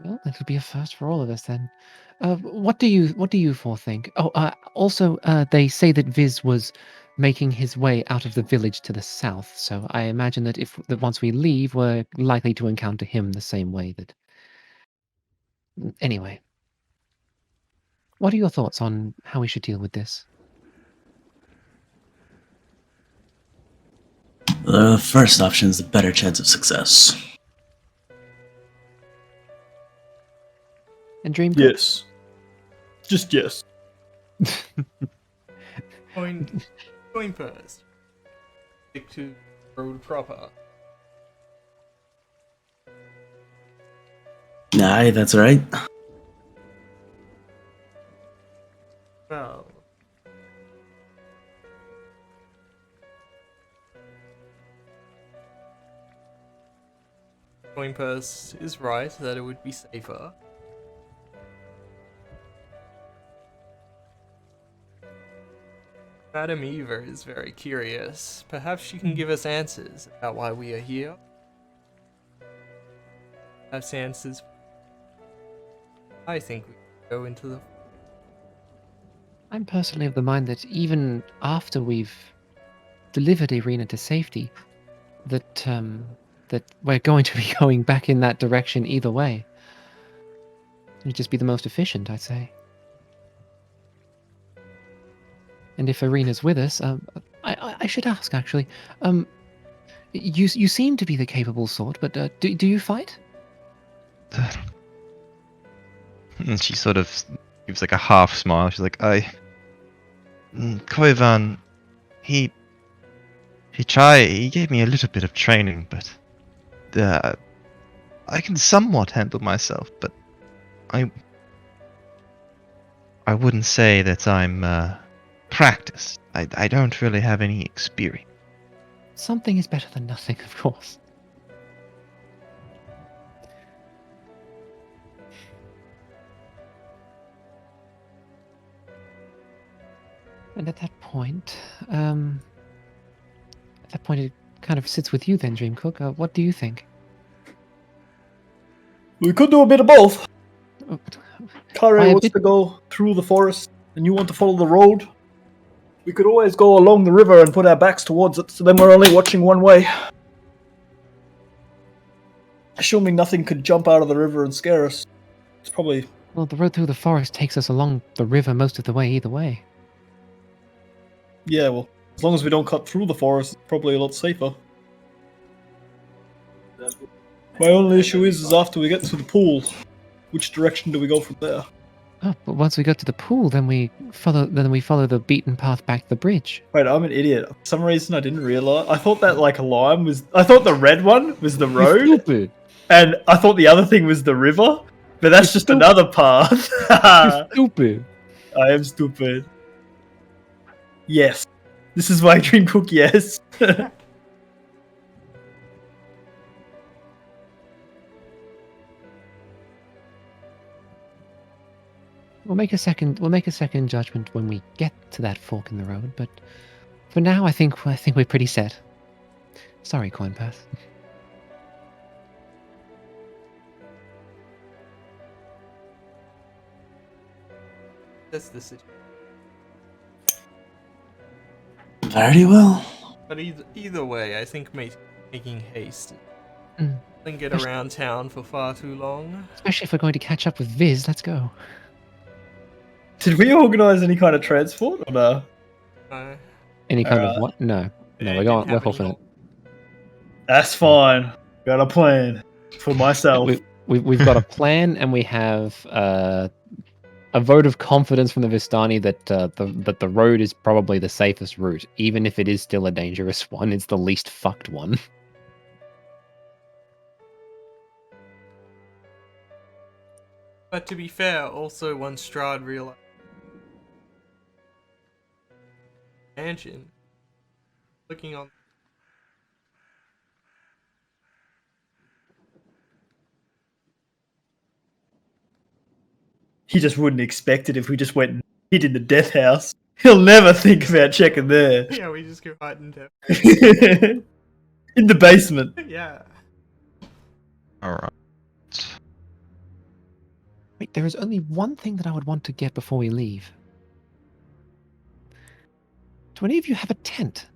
S1: Well, it'll be a first for all of us then. What do you four think? Oh, also, they say that Viz was making his way out of the village to the south, so I imagine that once we leave, we're likely to encounter him the same way that. Anyway, what are your thoughts on how we should deal with this?
S3: The first option is the better chance of success.
S1: And Dream?
S5: Yes. Just yes.
S4: Going first. Stick to road proper.
S3: Aye, that's right.
S4: Well. Going first is right that it would be safer. Madame Eva is very curious. Perhaps she can give us answers about why we are here. Perhaps answers. I think we should go into the.
S1: I'm personally of the mind that even after we've delivered Irina to safety, that we're going to be going back in that direction either way. It'd just be the most efficient, I'd say. And if Irina's with us, I should ask actually. You seem to be the capable sort, but do you fight?
S2: And she sort of gives like a half smile. She's like, Koivan, he gave me a little bit of training, but I can somewhat handle myself, but I wouldn't say that I'm practiced. I don't really have any experience.
S1: Something is better than nothing, of course. And at that point, it kind of sits with you then, Dreamcook. What do you think?
S5: We could do a bit of both.
S1: Oh,
S5: Kare
S1: By a
S5: wants
S1: bit-
S5: to go through the forest, and you want to follow the road. We could always go along the river and put our backs towards it, so then we're only watching one way. Assuming nothing could jump out of the river and scare us. It's probably...
S1: Well, the road through the forest takes us along the river most of the way either way.
S5: Yeah, well, as long as we don't cut through the forest, it's probably a lot safer. My only issue is after we get to the pool, which direction do we go from there?
S1: Oh, but once we go to the pool, then we follow the beaten path back to the bridge.
S5: Wait, I'm an idiot. For some reason I didn't realize. I thought that like a line was... I thought the red one was the road,
S1: Stupid.
S5: and I thought the other thing was the river, but that's just
S1: stupid.
S5: another path.
S1: Stupid.
S5: I am stupid. Yes. This is my dream cook, yes.
S1: We'll make a second judgment when we get to that fork in the road, but for now I think we're pretty set. Sorry, Coinpath.
S4: That's the situation.
S3: Very well.
S4: But either way, I think making haste.
S1: Mm.
S4: Don't get around town for far too long.
S1: Especially if we're going to catch up with Viz, let's go.
S5: Did we organise any kind of transport or no?
S1: Any kind of what? No. No, we're hoofing it.
S5: That's fine. Got a plan for myself.
S1: We've got a plan, and we have a vote of confidence from the Vistani that the road is probably the safest route, even if it is still a dangerous one. It's the least fucked one.
S4: But to be fair, also once Strahd realized mansion, looking on.
S5: He just wouldn't expect it if we just went and hid in the death house. He'll never think about checking there.
S4: Yeah, we just go hide in depth.
S5: In the basement.
S4: Yeah.
S2: Alright.
S1: Wait, there is only one thing that I would want to get before we leave. Do any of you have a tent?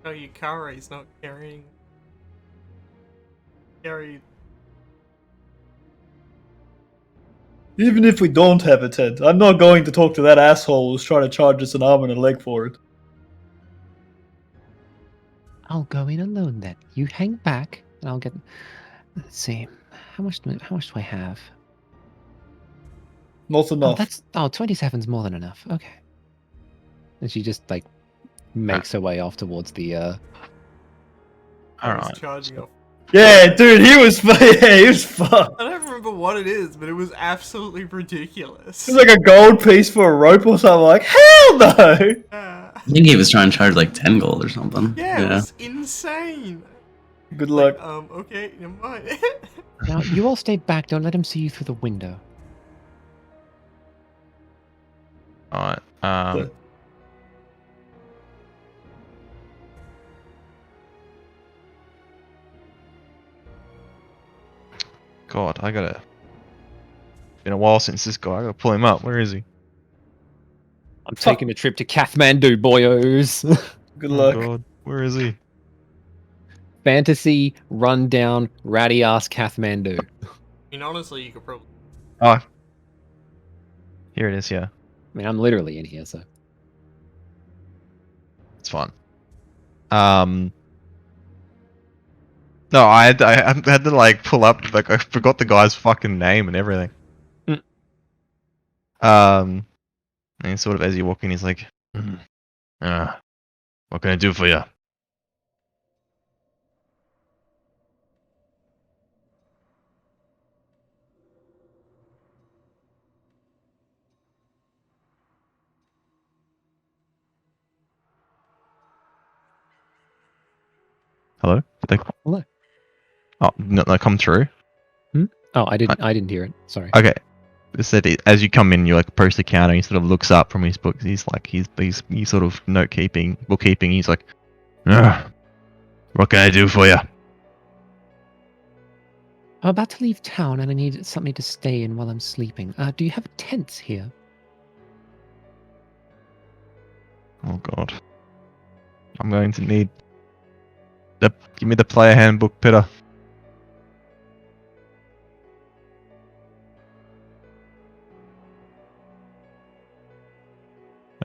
S4: No, Yukari's not carry.
S5: Even if we don't have a tent, I'm not going to talk to that asshole who's trying to charge us an arm and a leg for it.
S1: I'll go in alone then. You hang back, and I'll get. Let's see. How much do I have?
S5: Not
S1: Oh,
S5: enough.
S1: 27's more than enough. Okay. And she just like makes her way off towards the.
S4: I was
S2: Alright.
S4: charging off.
S5: Yeah, dude, he was fucked.
S4: I don't remember what it is, but it was absolutely ridiculous.
S5: It was like a gold piece for a rope or something. Like, hell no!
S3: I think he was trying to charge like 10 gold or something.
S4: Yeah, it was insane.
S5: Good luck.
S4: Okay, never mind.
S1: Now you all stay back. Don't let him see you through the window.
S2: Alright. God, I gotta. Been a while since this guy. I gotta pull him up. Where is he?
S1: I'm taking a trip to Kathmandu, boyos.
S5: Good
S2: Oh
S5: luck.
S2: God, where is he?
S1: Fantasy rundown ratty ass Kathmandu.
S4: I mean, honestly, you could probably.
S2: Oh, here it is. Yeah,
S1: I mean, I'm literally in here, so.
S2: it's fine. No, I had to like pull up. Like I forgot the guy's fucking name and everything.
S1: Mm.
S2: And sort of as you walk in, he's like, "What can I do for you?" Hello? Did they...
S1: Hello.
S2: Oh, no, come through.
S1: Oh, I didn't hear it. Sorry.
S2: Okay. It said as you come in, you like approach the counter. He sort of looks up from his books. He's like, he's sort of bookkeeping. He's like, "What can I do for you?"
S1: I'm about to leave town and I need something to stay in while I'm sleeping. Do you have tents here?
S2: Oh God. I'm going to need give me the player handbook, Peter.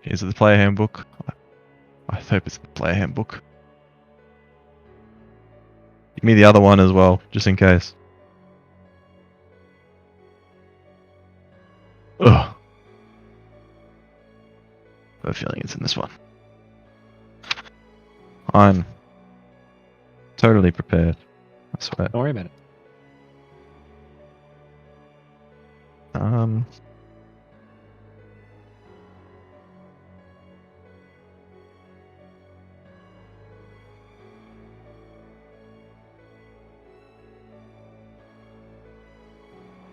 S2: Is it the player handbook? I hope it's the player handbook. Give me the other one as well, just in case. Ugh. I have a feeling it's in this one. I'm totally prepared. I swear.
S1: Don't worry about it.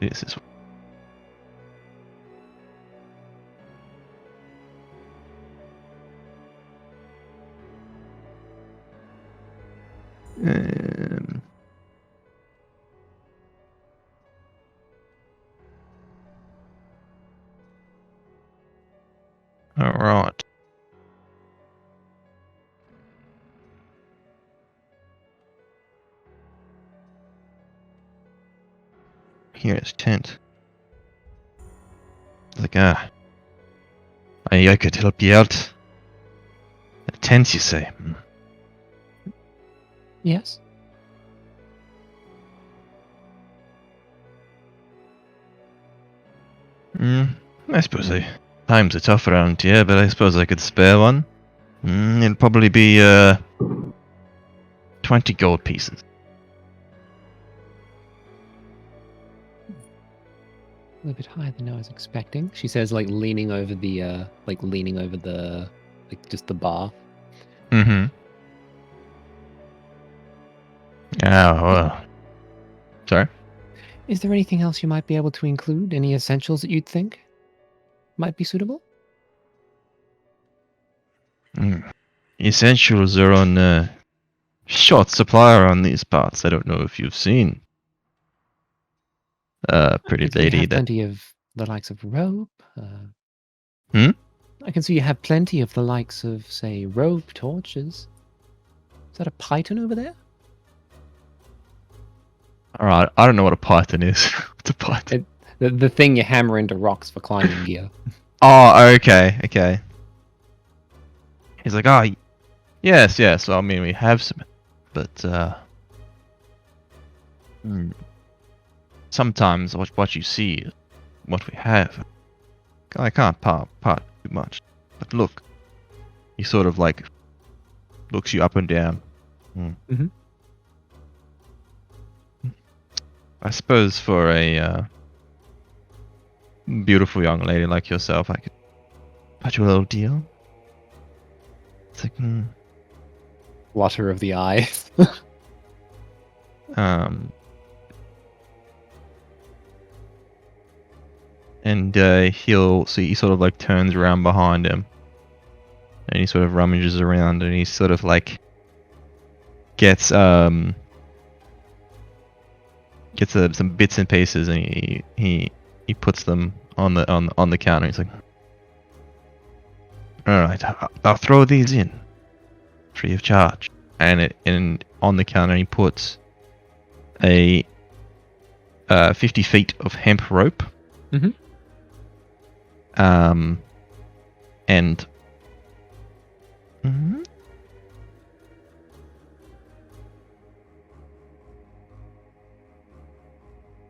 S2: This is. All right. Here's tent. Like, I could help you out. A tent, you say?
S1: Yes.
S2: I suppose times are tough around here, but I suppose I could spare one. It'll probably be 20 gold pieces.
S1: A little bit higher than I was expecting. She says, like leaning over the, just the bar.
S2: Mm-hmm. Oh, well. Sorry?
S1: Is there anything else you might be able to include? Any essentials that you'd think might be suitable?
S2: Essentials are on short supply around these parts. I don't know if you've seen pretty
S1: I can see you
S2: lady
S1: have
S2: that.
S1: plenty of the likes of rope.
S2: Hmm?
S1: I can see you have plenty of the likes of, say, rope, torches. Is that a python over there?
S2: Alright, I don't know what a python is. What's a python?
S1: The thing you hammer into rocks for climbing gear.
S2: Oh, okay. He's like, oh, yes. I mean, we have some, but sometimes what you see is what we have. I can't part too much. But look, he sort of like looks you up and down.
S1: Mhm.
S2: I suppose for a beautiful young lady like yourself, I could cut you a little deal. It's like,
S1: Flutter of the eyes.
S2: And he sort of like turns around behind him, and he sort of rummages around, and he sort of like gets some bits and pieces, and he puts them on the counter. He's like, all right, I'll throw these in free of charge. And on the counter he puts a 50 feet of hemp rope.
S1: Mhm.
S2: And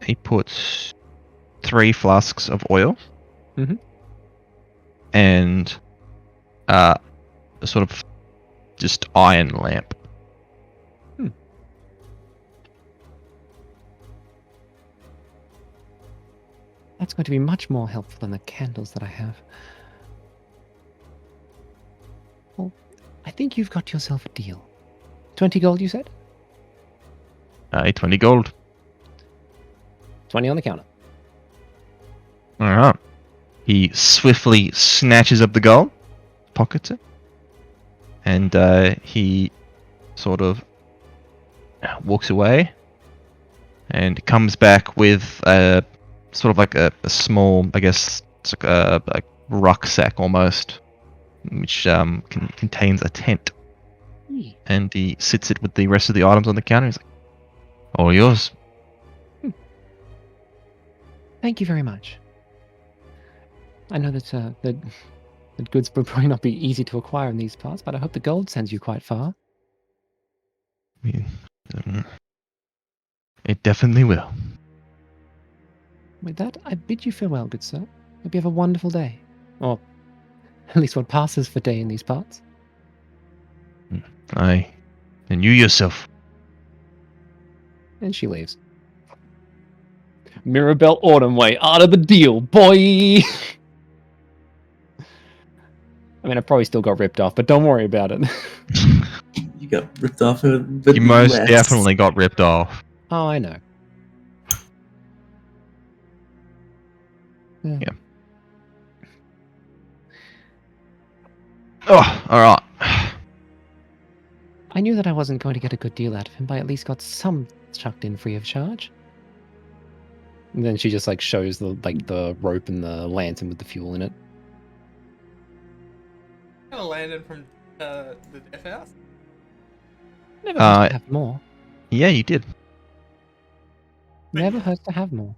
S2: he puts 3 flasks of oil.
S1: Mhm.
S2: And a sort of just iron lamp.
S1: That's going to be much more helpful than the candles that I have. Well, I think you've got yourself a deal. 20 gold, you said?
S2: 20 gold.
S1: 20 on the counter.
S2: Alright. He swiftly snatches up the gold, pockets it, and he sort of walks away and comes back with a sort of like a small, I guess, it's like a rucksack almost, which contains a tent. And he sits it with the rest of the items on the counter. He's like, all yours.
S1: Thank you very much. I know that that goods will probably not be easy to acquire in these parts, but I hope the gold sends you quite far.
S2: It definitely will.
S1: With that, I bid you farewell, good sir. Hope you have a wonderful day. Or at least what passes for day in these parts.
S2: Aye. And you yourself.
S1: And she leaves. Mirabelle Autumn Way, out of the deal, boy! I mean, I probably still got ripped off, but don't worry about it.
S3: You got ripped off with the
S2: You most
S3: US.
S2: definitely got ripped off.
S1: Oh, I know.
S2: Yeah. Oh, alright.
S1: I knew that I wasn't going to get a good deal out of him, but I at least got some chucked in free of charge. And then she just like shows the rope and the lantern with the fuel in it.
S4: Kind of landed from the death house.
S1: Never hurts to have more.
S2: Yeah, you did.
S1: Never hurts to have more.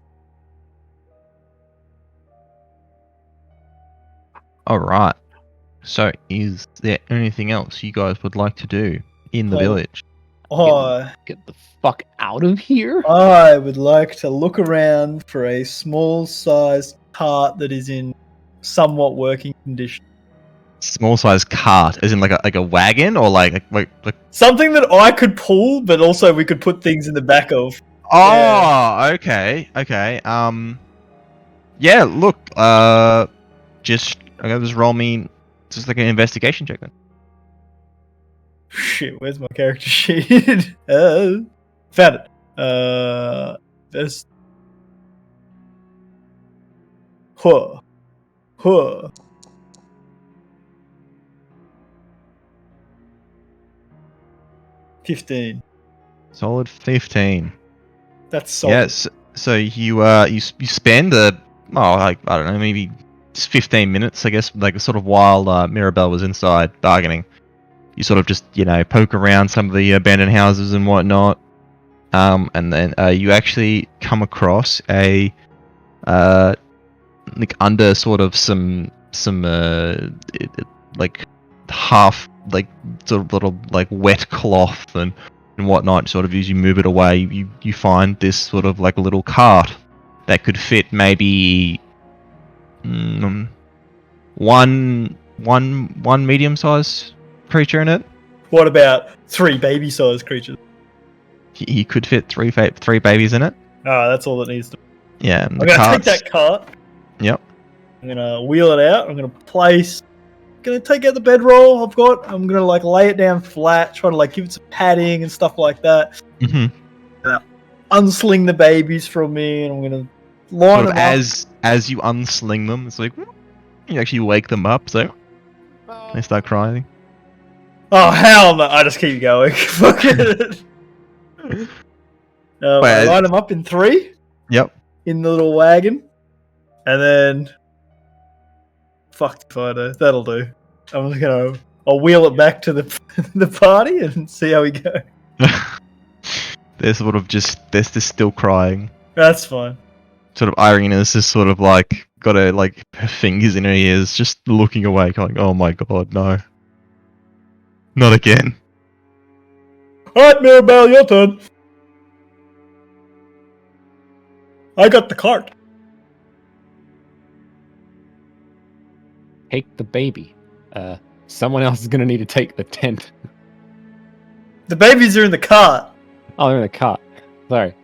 S2: Alright. So, is there anything else you guys would like to do in the village?
S1: Get the fuck out of here.
S5: I would like to look around for a small-sized cart that is in somewhat working condition.
S2: Small size cart, as in like a wagon, or like.
S5: Something that I could pull, but also we could put things in the back of.
S2: Oh, okay. Yeah. Look. Just roll me just like an investigation check then.
S5: Shit, where's my character sheet? Found it. There's. Huh. 15.
S2: Solid 15.
S5: That's solid.
S2: Yes. So you spend I don't know, maybe just 15 minutes, I guess, like sort of while Mirabelle was inside bargaining. You sort of just poke around some of the abandoned houses and whatnot, and then you actually come across a like under sort of some like half like sort of little like wet cloth and whatnot. Sort of as you move it away, you find this sort of like a little cart that could fit maybe one medium-sized creature in it.
S5: What about 3 baby-sized creatures?
S2: He could fit three babies in it.
S5: Ah, that's all it needs to.
S2: Yeah.
S5: I'm gonna take that cart.
S2: Yep.
S5: I'm gonna wheel it out. I'm gonna take out the bedroll I've got. I'm gonna like lay it down flat, try to like give it some padding and stuff like that.
S2: Mm-hmm.
S5: Unsling the babies from me, and I'm gonna line them up.
S2: As you unsling them, it's like you actually wake them up, so they start crying.
S5: Oh hell no! I just keep going. Fuck it. I line them up in 3.
S2: Yep.
S5: In the little wagon, and then fuck if I do. That'll do. I'm just gonna. I'll wheel it back to the party and see how we go.
S2: They're just still crying.
S5: That's fine.
S2: Sort of Irina's just sort of like got her fingers in her ears, just looking away, going, "Oh my god, no, not again."
S5: Alright, Mirabelle, your turn. I got the cart.
S1: Take the baby. Someone else is gonna need to take the tent.
S5: The babies are in the cart.
S1: Oh, they're in the cart. Sorry.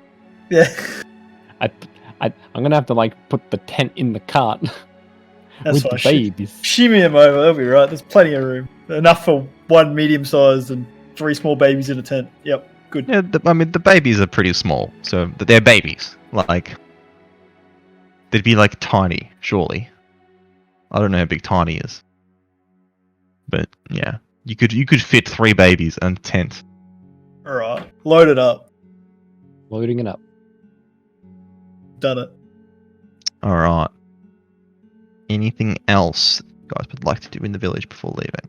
S5: Yeah.
S1: I'm gonna have to put the tent in the cart
S5: That's
S1: with
S5: fine.
S1: the babies.
S5: Shimmy them over, they'll be right. There's plenty of room. Enough for 1 medium-sized and 3 small babies in a tent. Yep, good.
S2: Yeah, the babies are pretty small, so they're babies. They'd be tiny, surely. I don't know how big tiny is, but yeah, you could fit 3 babies in a tent.
S5: Alright, load it up.
S1: Loading it up.
S5: Done it.
S2: All right. Anything else you guys would like to do in the village before leaving?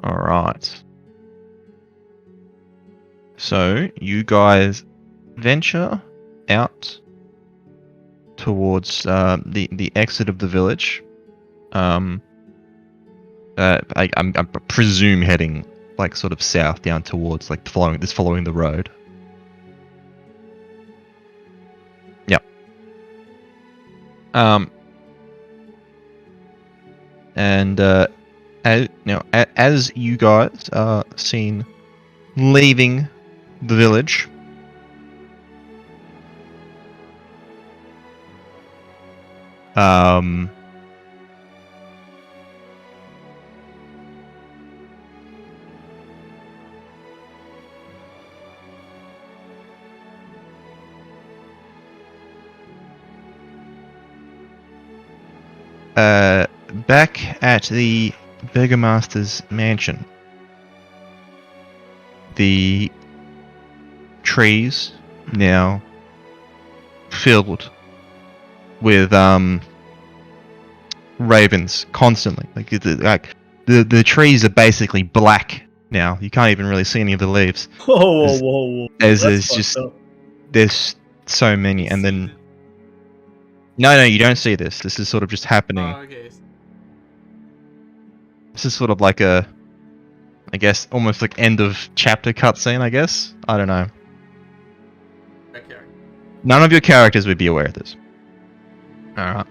S2: All right. So you guys venture out towards the exit of the village. I presume heading sort of south down towards following the road. Yep. And as you guys are seen leaving the village, back at the Burgomaster's mansion, the trees now filled with ravens constantly. The trees are basically black now. You can't even really see any of the leaves.
S5: Whoa.
S2: There's so many, and then no, you don't see this. This is sort of just happening.
S4: Oh, okay.
S2: This is sort of like a I guess almost like end of chapter cutscene. I guess I don't know.
S4: Okay.
S2: None of your characters would be aware of this. All right.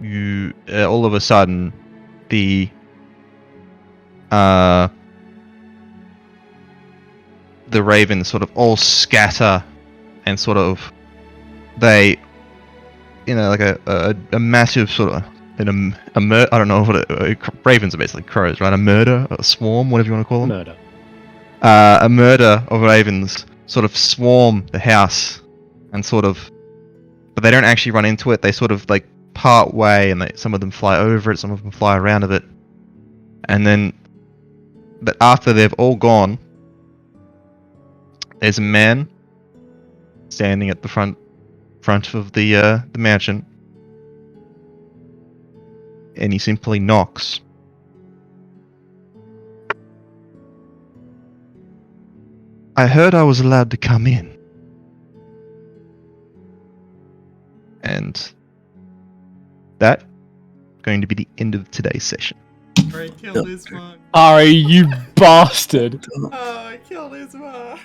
S2: You all of a sudden the ravens sort of all scatter and sort of they, like a massive sort of I don't know what ravens are basically crows, right? A murder, a swarm, whatever you want to call them.
S1: Murder.
S2: A murder of ravens sort of swarm the house and sort of, but they don't actually run into it. They sort of like part way, and some of them fly over it, some of them fly around of it, and then, but after they've all gone, there's a man standing at the front of the mansion, and he simply knocks. I heard I was allowed to come in. And that's going to be the end of today's session.
S4: Alright, kill Ismark.
S1: Ari, you bastard!
S4: Oh, I killed Ismark.